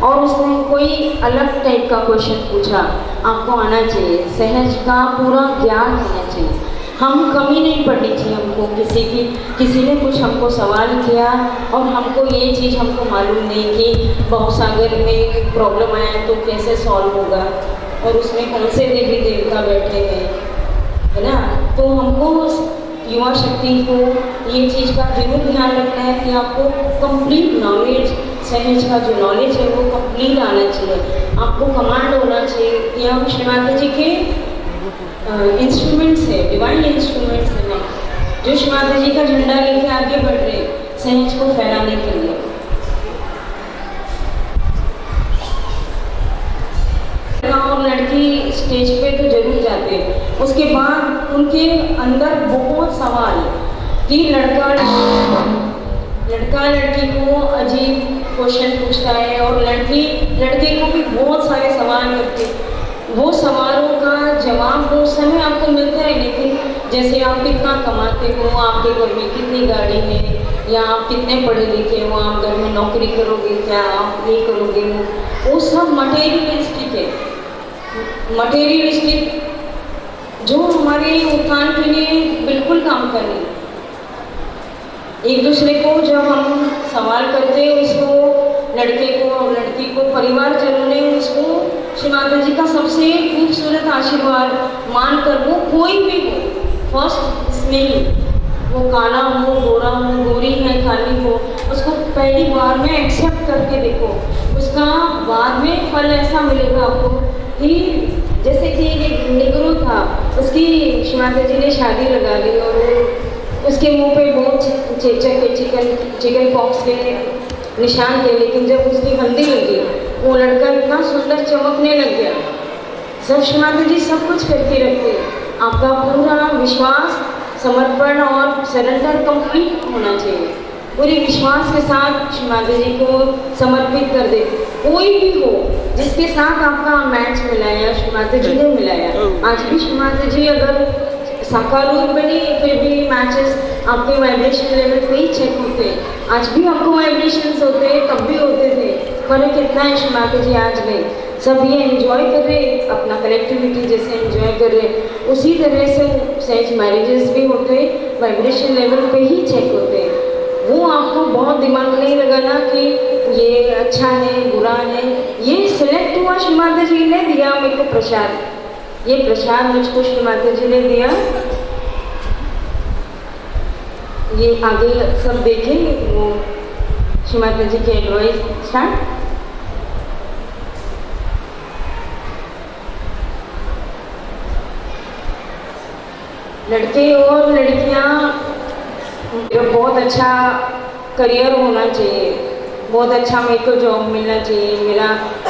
और उसने कोई अलग टाइप का क्वेश्चन पूछा, आपको आना चाहिए, सहज का पूरा ज्ञान होना चाहिए। हम कमी नहीं पड़नी चाहिए हमको किसी ने कुछ हमको सवाल किया और हमको ये चीज़ हमको मालूम नहीं कि भवसागर में प्रॉब्लम आया तो कैसे सॉल्व होगा और उसमें कौन से देवी देवता बैठे हैं, है ना। तो हमको युवा शक्ति को ये चीज़ का जरूर ध्यान रखना है कि आपको कंप्लीट नॉलेज, सहज का जो नॉलेज है वो कंप्लीट आना चाहिए। आपको कमांड होना चाहिए कि हम श्री माता जी के इंस्ट्रूमेंट्स है, डिवाइन इंस्ट्रूमेंट्स हैं जो श्री माता जी का झंडा लेके आगे बढ़ रहे सहज को फैलाने के लिए। उसके बाद उनके अंदर बहुत सवाल कि लड़का लड़की को अजीब क्वेश्चन पूछता है और लड़की लड़के को भी बहुत सारे सवाल करती है। वो सवालों का जवाब वो समय आपको मिलता है, लेकिन जैसे आप कितना कमाते हो, आपके घर में कितनी गाड़ी है, या आप कितने पढ़े लिखे हो, आप घर में नौकरी करोगे क्या, आप ये करोगे वो सब मटेरियलिस्टिक है। मटेरियलिस्टिक जो हमारे उत्थान के लिए बिल्कुल काम कर रही है। एक दूसरे को जब हम सवाल करते हैं, उसको लड़के को और लड़की को परिवारजनों ने उसको श्री माता जी का सबसे खूबसूरत आशीर्वाद मानकर, वो कोई भी हो, फर्स्ट इसमें ही वो काला हो, गोरा हो, गोरी है, काली हो, उसको पहली बार में एक्सेप्ट करके देखो, उसका बाद में फल ऐसा मिलेगा आपको कि जैसे कि एक निगरू था, उसकी श्री माता जी ने शादी लगा ली और उसके मुंह पे बहुत चेचक के चिकन पॉक्स के निशान थे, लेकिन जब उसकी हल्दी लगी वो लड़का इतना सुंदर चमकने लग गया। सब श्री माता जी सब कुछ करके रखते, आपका पूरा विश्वास, समर्पण और सरेंडर कंप्लीट होना चाहिए। पूरे विश्वास के साथ श्री माता जी को समर्पित कर दे। कोई भी हो जिसके साथ आपका मैच मिलाया, श्री माता जी ने मिलाया। आज भी श्री माता जी अगर साकार रूप बनी, फिर भी मैचेस आपके वाइब्रेशन लेवल पे ही चेक होते हैं। आज भी आपको वाइब्रेशंस होते हैं, तब भी होते थे। फर्क कितना है, श्री माता जी आज नहीं, सब ये एंजॉय कर रहे, अपना कनेक्टिविटी जैसे एंजॉय कर रहे, उसी तरह से सेज मैरिजेस भी होते, वाइब्रेशन लेवल पे ही चेक होते हैं। वो आपको बहुत दिमाग नहीं लगाना कि ये अच्छा है बुरा है, ये सिलेक्ट हुआ, श्री माता जी ने दिया मेरे को प्रसाद, ये प्रसाद मुझको श्री माता जी ने दिया। ये आगे सब देखें, वो श्री माता जी के एडवाइस स्टार्ट। लड़के और लड़कियां, बहुत अच्छा करियर होना चाहिए, बहुत अच्छा मेरे को जॉब मिलना चाहिए,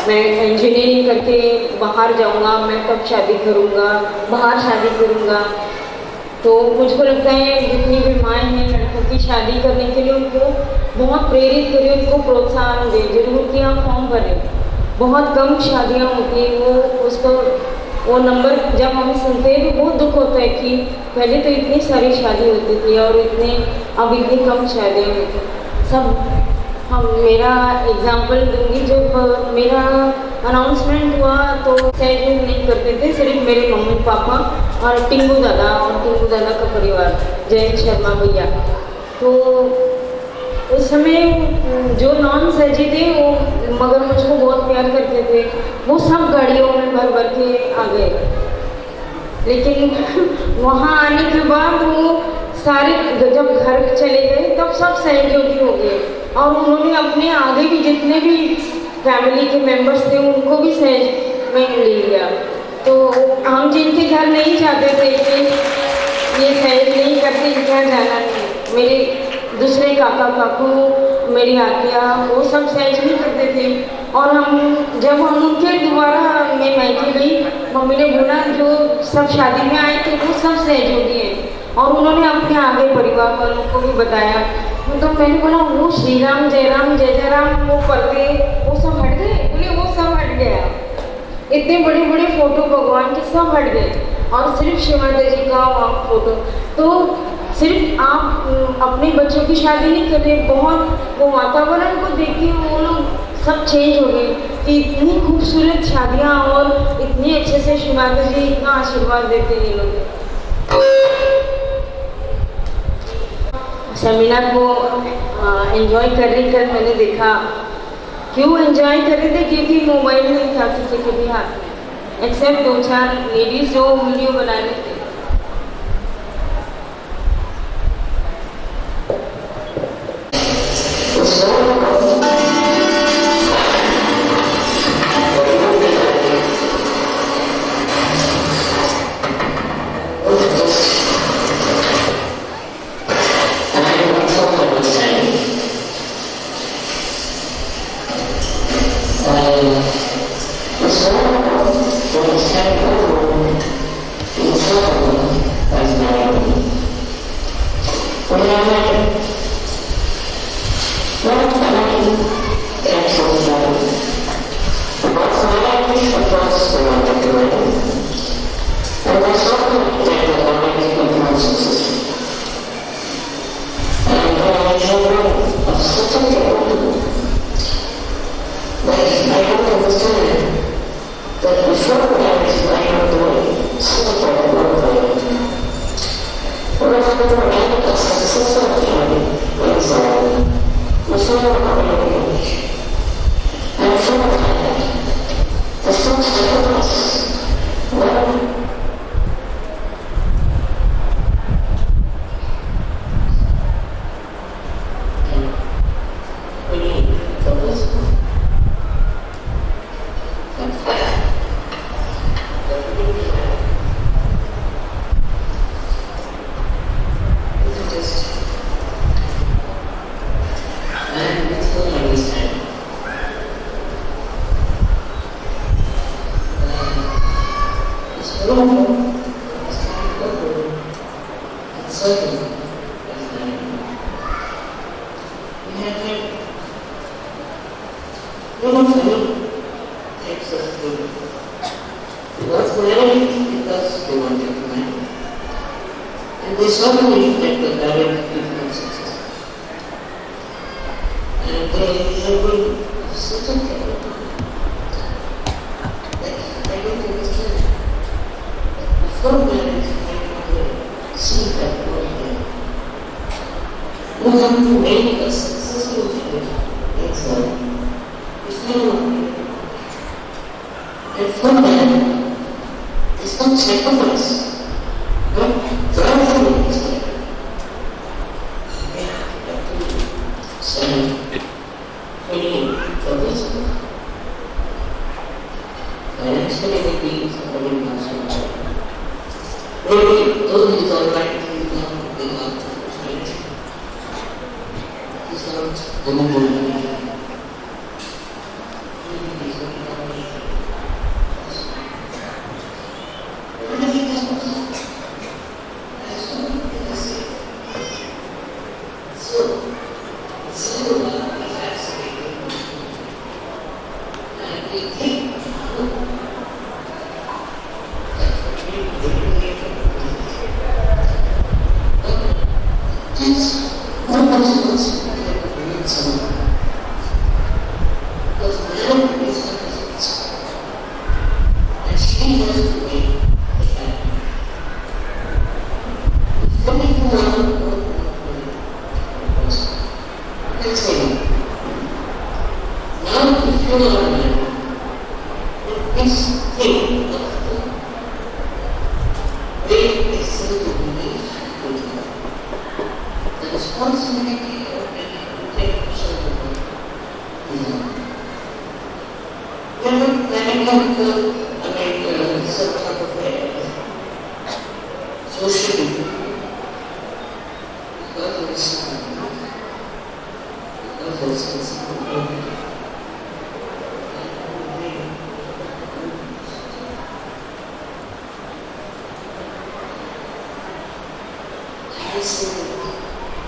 मैं इंजीनियरिंग करके बाहर जाऊंगा, मैं कब शादी करूंगा, बाहर शादी करूंगा। तो मुझको लगता है जितनी भी माएँ हैं लड़कों की शादी करने के लिए उनको बहुत प्रेरित करें, उनको प्रोत्साहन दें, जरूर कि आप फॉर्म भरें। बहुत कम शादियाँ होती हैं, वो नंबर जब हम सुनते हैं तो बहुत दुख होता है कि पहले तो इतनी सारी शादी होती थी और अब इतनी कम शादियाँ होती सब। हम मेरा एग्जाम्पल दूंगी, जब मेरा अनाउंसमेंट हुआ तो सेलिब्रेट नहीं करते थे, सिर्फ मेरे मम्मी पापा और टिंगू दादा का परिवार, जयंत शर्मा भैया। तो उस समय जो नॉन सजी थे वो मगर मुझको बहुत प्यार करते थे, वो सब गाड़ियों में भर भर के आ गए। लेकिन वहाँ आने के बाद वो सारे जब घर चले गए तब सब सहयोगी हो गए और उन्होंने अपने आगे भी जितने भी फैमिली के मेंबर्स थे उनको भी सहज में ले लिया। तो हम जिनके घर नहीं जाते थे कि ये सहज नहीं करते, इनके घर जाना नहीं, मेरे दूसरे काका काकू, मेरी आतिया, वो सब सहज नहीं करते थे। और जब हम उनके द्वारा मैं मायके गई, मम्मी ने बोला जो सब शादी में आए थे वो सब सहयोगी हैं, और उन्होंने अपने आगे परिवार वालों को भी बताया। तो मैंने बोला वो श्री राम जय जय राम वो पर्दे वो सब हट गए, बोले वो सब हट गया, इतने बड़े बड़े फोटो भगवान के सब हट गए और सिर्फ श्री माता जी का फोटो। तो सिर्फ आप अपने बच्चों की शादी नहीं कर रहे, बहुत वो वातावरण को देख के वो लोग सब चेंज हो गए कि इतनी खूबसूरत शादियाँ और इतने अच्छे से श्री माता जी इतना आशीर्वाद देते हैं ये लोग। सेमिनार को एंजॉय कर मैंने देखा, क्यों एंजॉय कर रहे थे, क्योंकि मोबाइल नहीं था किसी के भी हाथ में, एक्सेप्ट 2-4 लेडीज जो वीडियो बना रहे थे। It's But I don't understand that before marriage, I am doing something I love doing. When I had a successful family inside, before marriage, and from that, the first difference, well, and they suddenly get the direct influences. And they have been such a problem. I don't understand. Before marriage, I never see that one day. You have to make a successful family inside. It's not. And from that, it's not sacrifice. But driving is there. So, really, for this, financially maybe somebody wants to maybe those is alright, he's not big up to the he's not the number.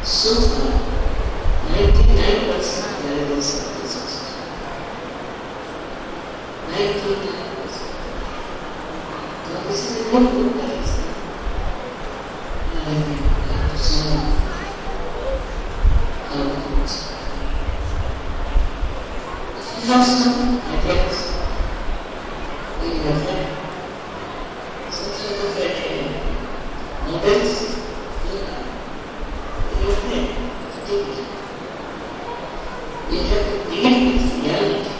So far, 99% marriages are successful. 99%. Now this is a very good place. And I have to say how it goes. If you have some ideas in your friend, some sort of a models, we have to deal with reality.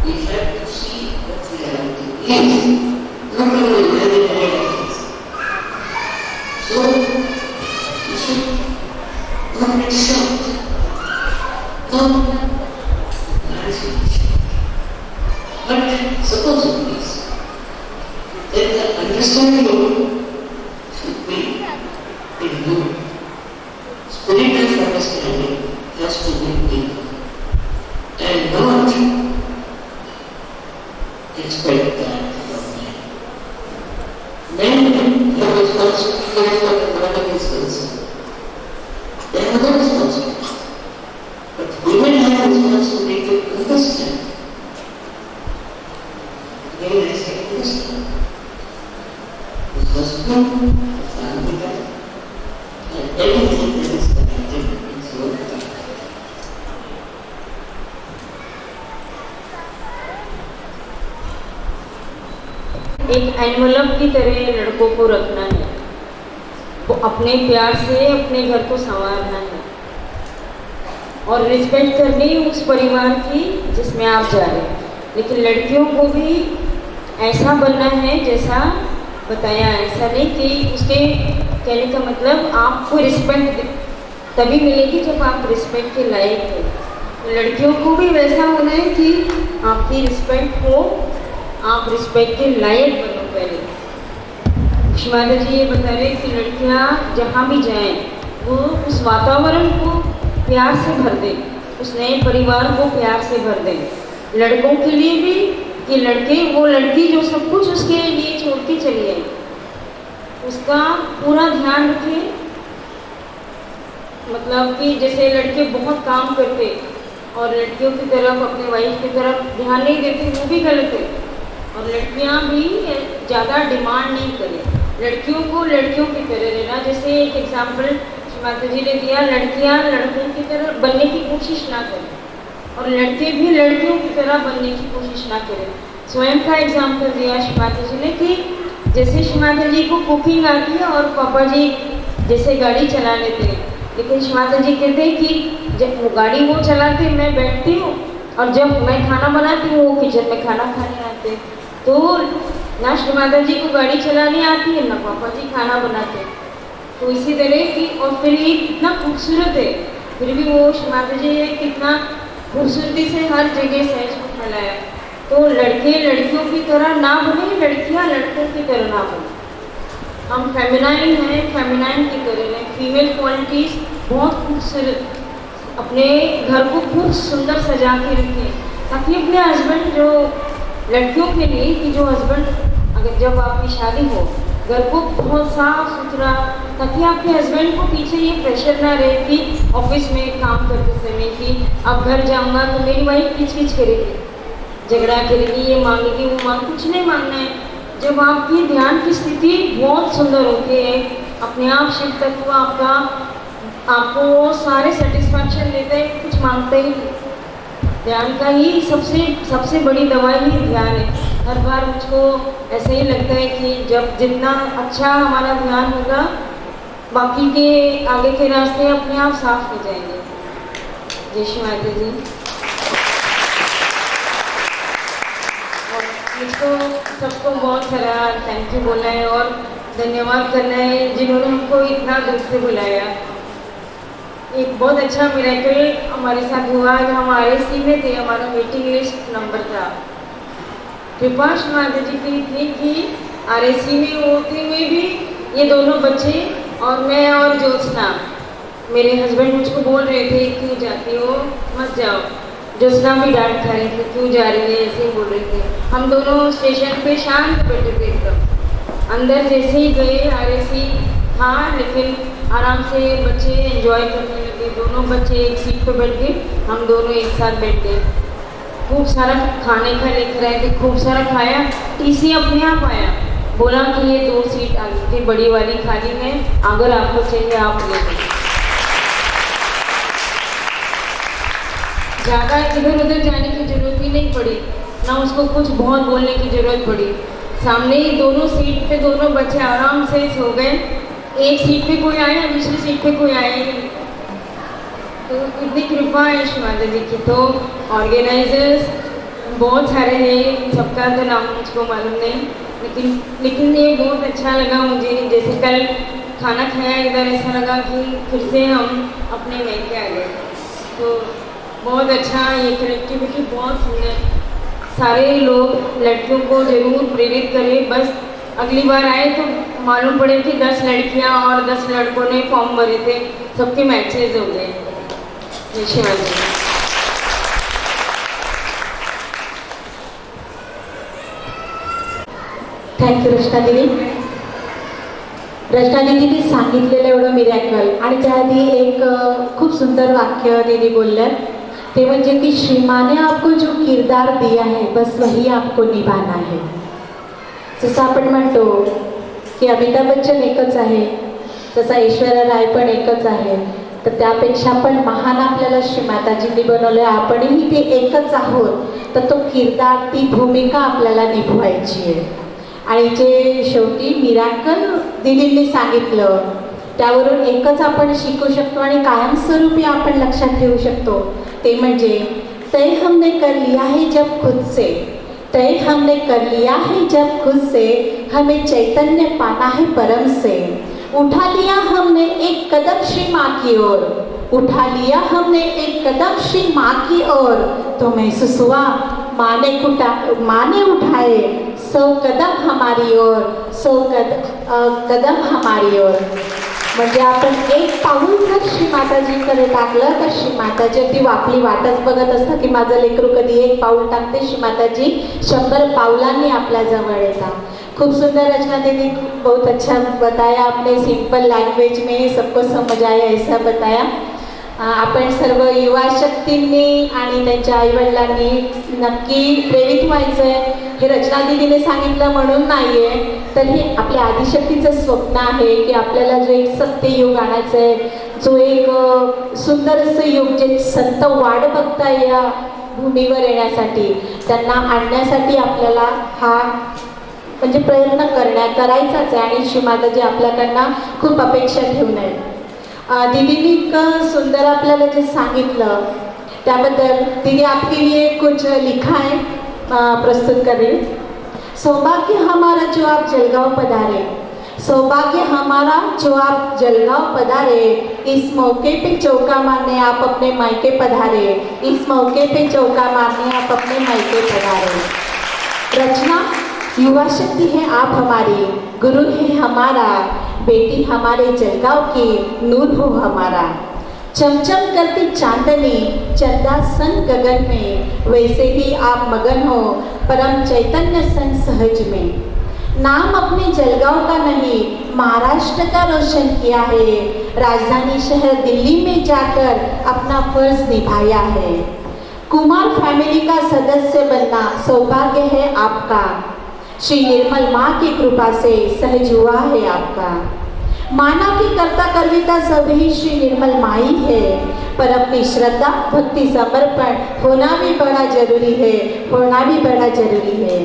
We have to see what reality is. Not only where the reality is. So, you should not be shocked. Not but suppose it is. Then the understanding should be in you. Spiritual understanding has to be deep and not expect that from men. Men have responsibility for the body is concerned. They have no responsibility. But women have responsibility to understand. Again, I say understand. The husband, the family life, and everything that is connected is your life. एक envelope की तरह लड़कों को रखना है, वो अपने प्यार से अपने घर को संवारना है और रिस्पेक्ट करनी उस परिवार की जिसमें आप जा रहे हैं। लेकिन लड़कियों को भी ऐसा बनना है जैसा बताया, ऐसा नहीं कि उसके कहने का मतलब आपको रिस्पेक्ट तभी मिलेगी जब आप रिस्पेक्ट के लायक हो। तो लड़कियों को भी वैसा होना है कि आपकी रिस्पेक्ट हो, आप रिस्पेक्ट के लायक बनो पहले। शिमादा जी ये बता रहे कि लड़कियाँ जहाँ भी जाएं वो उस वातावरण को प्यार से भर दें, उस नए परिवार को प्यार से भर दें। लड़कों के लिए भी कि लड़के वो लड़की जो सब कुछ उसके लिए छोड़ के चली आई उसका पूरा ध्यान रखें। मतलब कि जैसे लड़के बहुत काम करते और लड़कियों की तरफ अपने वाइफ की तरफ ध्यान नहीं देते, वो भी गलत है। और लड़कियां भी ज़्यादा डिमांड नहीं करें, लड़कियों को लड़कियों की तरह रहना। जैसे एक एग्जाम्पल माता जी ने दिया, लड़कियां लड़कों की तरह बनने की कोशिश ना करें और लड़के भी लड़कियों की तरह बनने की कोशिश ना करें। स्वयं का एग्जाम्पल दिया माता जी ने कि जैसे माता जी को कुकिंग आती है और पापा जी जैसे गाड़ी चला लेते हैं, लेकिन माता जी कहते हैं कि जब वो गाड़ी वो चलाते मैं बैठती हूँ और जब मैं खाना बनाती हूँ वो किचन में खाना खाने आते। तो ना माता जी को गाड़ी चलानी आती है ना पापा जी खाना बनाते। तो इसी तरह की और फिर ये कितना खूबसूरत है, फिर भी वो माता जी ने कितना खूबसूरती से हर जगह सहज को फैलाया। तो लड़के लड़कियों की तरह ना बने, लड़कियां लड़कों की तरह ना बने। हम फेमिनाइन हैं, फेमिनाइन की तरह हैं। फीमेल क्वालिटीज़ बहुत खूबसूरत अपने घर को खूब सुंदर सजा के रखें ताकि अपने हस्बैंड जो लड़कियों के लिए कि जो हस्बैंड अगर जब आपकी शादी हो घर को बहुत साफ सुथरा, ताकि आपके हस्बैंड को पीछे ये प्रेशर ना रहे कि ऑफिस में काम करते समय कि अब घर जाऊंगा तो मेरी वाइफ किच किच करेगी, झगड़ा करेगी, ये मांगेगी वो मांग, कुछ नहीं मांगना है। जब आपकी ध्यान की स्थिति बहुत सुंदर होती है, अपने आप शिव तत्व आपका आपको सारे सेटिस्फैक्शन देते हैं, कुछ मांगते ही ध्यान का ही सबसे बड़ी दवाई ही ध्यान है। हर बार मुझको ऐसे ही लगता है कि जब जितना अच्छा हमारा ध्यान होगा बाकी के आगे के रास्ते अपने आप साफ हो जाएंगे। जय श्री माता जी। और मुझको सबको बहुत सारा थैंक यू बोलना है और धन्यवाद करना है जिन्होंने हमको इतना दूर से बुलाया। एक बहुत अच्छा मिरेकल हमारे साथ हुआ जब हम RSC में थे, हमारा वेटिंग लिस्ट नंबर था। कृपा माता जी की थी कि RSC में होते हुए भी ये दोनों बच्चे और मैं और ज्योत्सना, मेरे हस्बैंड मुझको बोल रहे थे क्यों जाती हो, मत जाओ। ज्योत्सना भी डांट खा रही थी क्यों जा रही है, ऐसे ही बोल रहे थे। हम दोनों स्टेशन पे शांत बैठे थे एकदम। अंदर जैसे ही गए RSC था, लेकिन आराम से बच्चे एंजॉय करने लगे। दोनों बच्चे एक सीट पे बैठ गए, हम दोनों एक साथ बैठ गए। खूब सारा खाने का लेकर आए थे, खूब सारा खाया। TC अपने आप आया, बोला कि ये 2 सीट आगे की बड़ी वाली खाली है, अगर आपको चाहिए आप ले लो। ज़्यादा इधर उधर जाने की जरूरत ही नहीं पड़ी, ना उसको कुछ बहुत बोलने की जरूरत पड़ी। सामने ही दोनों सीट पे दोनों बच्चे आराम से सो गए। एक सीट पे कोई आया, दूसरी सीट पे कोई आया ही नहीं। तो इतनी कृपा है माता जी की। तो ऑर्गेनाइजर्स बहुत सारे हैं, सबका तो नाम मुझको मालूम नहीं, लेकिन ये बहुत अच्छा लगा मुझे। जैसे कल खाना खाया इधर, ऐसा लगा कि फिर से हम अपने वहीं के आ गए। तो बहुत अच्छा, ये कनेक्टिविटी बहुत सुंदर। सारे लोग लड़कियों को ज़रूर प्रेरित करें। बस अगली बार आए तो मालूम पड़े कि 10 लड़कियां और 10 लड़कों ने फॉर्म भरे थे, सबके मैचेज हो गए। जय श्री माता जी। थँक्यू रचना दिदी. रचना दिदीने सांगितलेलं एवढं मिरॅकल आणि त्याआधी एक खूप सुंदर वाक्य दीदी बोलल्या, ते म्हणजे की श्री माँ ने आपको जो किरदार दिया है बस वही आपको निभाना है. जसं आपण म्हणतो की अमिताभ बच्चन एकच आहे, तसा ऐश्वर्या राय पण एकच आहे, तर त्यापेक्षा पण महान आपल्याला श्री माताजींनी बनवलं आहे. आपणही ते एकच आहोत, तर तो किरदार, ती भूमिका आपल्याला निभवायची आहे. आणि जे शेवटी मिराकल दिदींनी सांगितलं त्यावरून एकच आपण शिकू शकतो आणि कायमस्वरूपी आपण लक्षात ठेवू शकतो ते म्हणजे तय हमने कर लिया है जब खुद से, तय हमने कर लिया है जब खुद से, हमें चैतन्य पाना है परम से। उठा लिया हमने एक कदम श्री माँ की ओर, उठा लिया हमने एक कदम श्री माँ की ओर, तो महसूस हुआ माँ ने उठाए 100 कदम हमारी ओर, 100 कदम हमारी ओर। म्हणजे आपण एक पाऊल जर श्री माताजीकडे टाकलं तर श्री माताजी ती आपली वाटच बघत असतात की माझं लेकरू कधी एक पाऊल टाकते, श्री माताजी 100 पावलांनी आपल्या जवळ येतात। खूप सुंदर रचना दीदी, बहुत अच्छा बताया आपने, सिंपल लैंग्वेज में सबको समझ आया ऐसा बताया। आपण सर्व युवा शक्तींनी आणि त्यांच्या आईवडिलांनी नक्की प्रेरित व्हायचं आहे। हे रचना दीदीने सांगितलं म्हणून नाही आहे, तर हे आपल्या आदिशक्तीचं स्वप्न आहे की आपल्याला जो एक सत्ययुग आणायचं आहे, जो एक सुंदर असं युग जे संत वाट बघता या भूमीवर येण्यासाठी, त्यांना आणण्यासाठी आपल्याला हा म्हणजे प्रयत्न करायचाच आहे आणि श्री माताजी आपल्याकडनं खूप अपेक्षा ठेवून आहेत। दीदीने इतकं सुंदर आपल्याला जे सांगितलं त्याबद्दल दीदी आपके लिए कुछ लिखा है, प्रस्तुत कर रही हूँ। सौभाग्य हमारा जो आप जलगांव पधारे, सौभाग्य हमारा जो आप जलगांव पधारे, इस मौके पे चौका मारने आप अपने मायके पधारे, इस मौके पे चौका मारने आप अपने मायके पधारे। रचना युवा शक्ति है आप हमारी, गुरु है हमारा, बेटी हमारे जलगांव की, नूर हो हमारा। चमचम करती चांदनी चंदा संग गगन में, वैसे ही आप मगन हो परम चैतन्य संग सहज में। नाम अपने जलगांव का नहीं महाराष्ट्र का रोशन किया है, राजधानी शहर दिल्ली में जाकर अपना फर्ज निभाया है। कुमार फैमिली का सदस्य बनना सौभाग्य है आपका, श्री निर्मल माँ की कृपा से सहज हुआ है आपका। माना की कर्ता कर्विता सभी श्री निर्मल माई है, पर अपनी श्रद्धा भक्ति समर्पण होना भी बड़ा जरूरी है, होना भी बड़ा जरूरी है।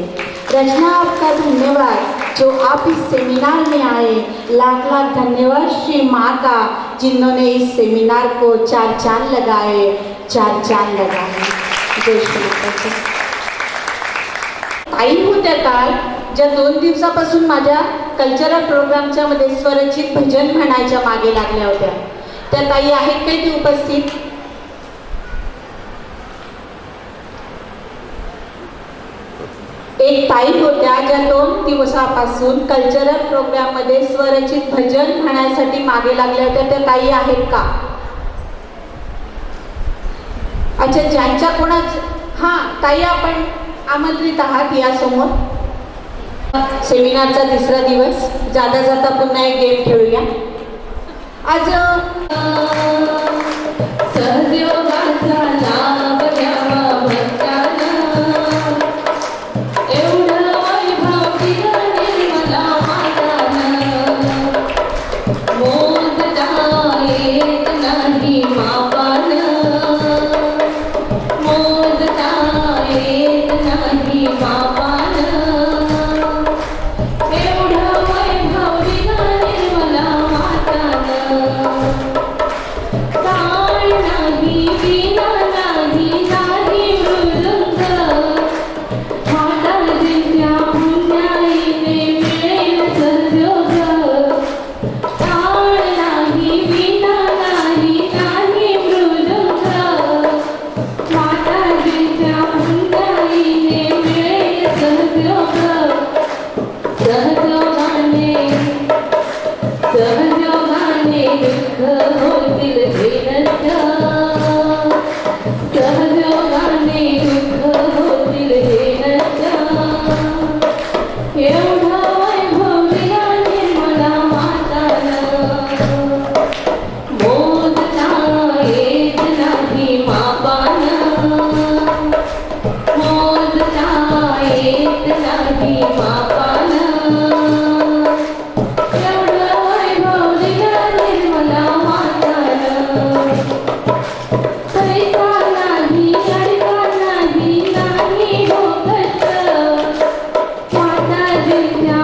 रचना आपका धन्यवाद जो आप इस सेमिनार में आए, लाख लाख धन्यवाद श्री माँ का जिन्होंने इस सेमिनार को 4 चांद लगाए, 4 चांद लगाए। जय श्री माता। आई होत्या काल ज्या 2 दिवसापासून माझ्या कल्चरल प्रोग्रामच्या मध्ये स्वरचित भजन म्हणायच्या मागे लागल्या होत्या, त्या ताई आहेत काही ती उपस्थित? एक ताई होत्या ज्या 2 दिवसापासून कल्चरल प्रोग्राम मध्ये स्वरचित भजन म्हणायसाठी मागे लागल्या होत्या, त्या ताई आहेत का? अच्छा, ज्यांच्या कोणाच हां ताई आपण आमंत्रित आहात या समोर। सेमिनारचा 3रा दिवस, जाता जाता पुन्हा एक गेम खेळूया आज। सहयोगाचा लाभ घ्यावा भक्तांना, एवढं वैभव दिलं निर्मला मातानं, मोजता येत नाही मापानं, मोजता येत नाही मापानं, एवढं वैभव दिलं निर्मला मातानं। ताळ नाही विना नाही नाही मृदुंग, माताजींच्या पुण्याईने मिळेल संयोग। ताळ नाही विना नाही नाही मृदुंग, माताजींच्या पुण्याईने मिळेल संयोग। सहजोगाने सहजोगाने दुःख होतील हे नष्ट, सहजोगाने दुःख होतील हे नष्ट, एवढं वैभव दिला निर्मला मातानं, मोजता येत नाही मापानं, मोजता येत नाही मापानं, एवढं वैभव दिलं निर्मला मातानं। पैसा नाही अडका नाही नाही हो कष्ट, माताजींच्या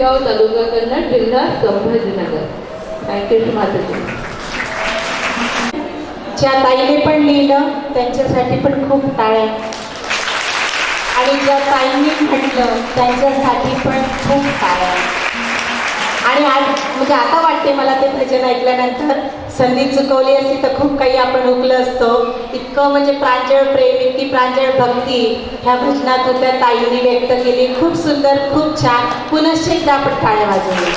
आंबेगाव तालुका कन्नड जिल्हा संभाजीनगर. थँक्यू श्रीमाताजी. ज्या ताईने पण लिहिलं त्यांच्यासाठी पण खूप टाळ्या. आणि ज्या ताईंनी म्हटलं त्यांच्यासाठी पण खूप टाळ्या. आणि आज म्हणजे आता वाटते मला ते भजन ऐकल्यानंतर संधी चुकवली असती तर खूप काही आपण हुकलं असतो. इतकं म्हणजे प्रांजळ प्रेम, इतकी प्रांजळ भक्ती ह्या भजनातून त्या ताईंनी व्यक्त केली. खूप सुंदर, खूप छान. पुनश्च एकदा आपण टाळ्या वाजवली.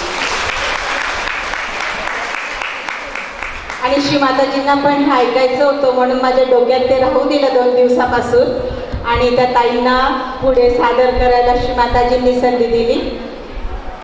आणि श्रीमाताजींना पण हे ऐकायचं होतं म्हणून माझ्या डोक्यात ते राहू दिलं 2 दिवसापासून. आणि त्या ताईंना पुढे सादर करायला श्रीमाताजींनी संधी दिली.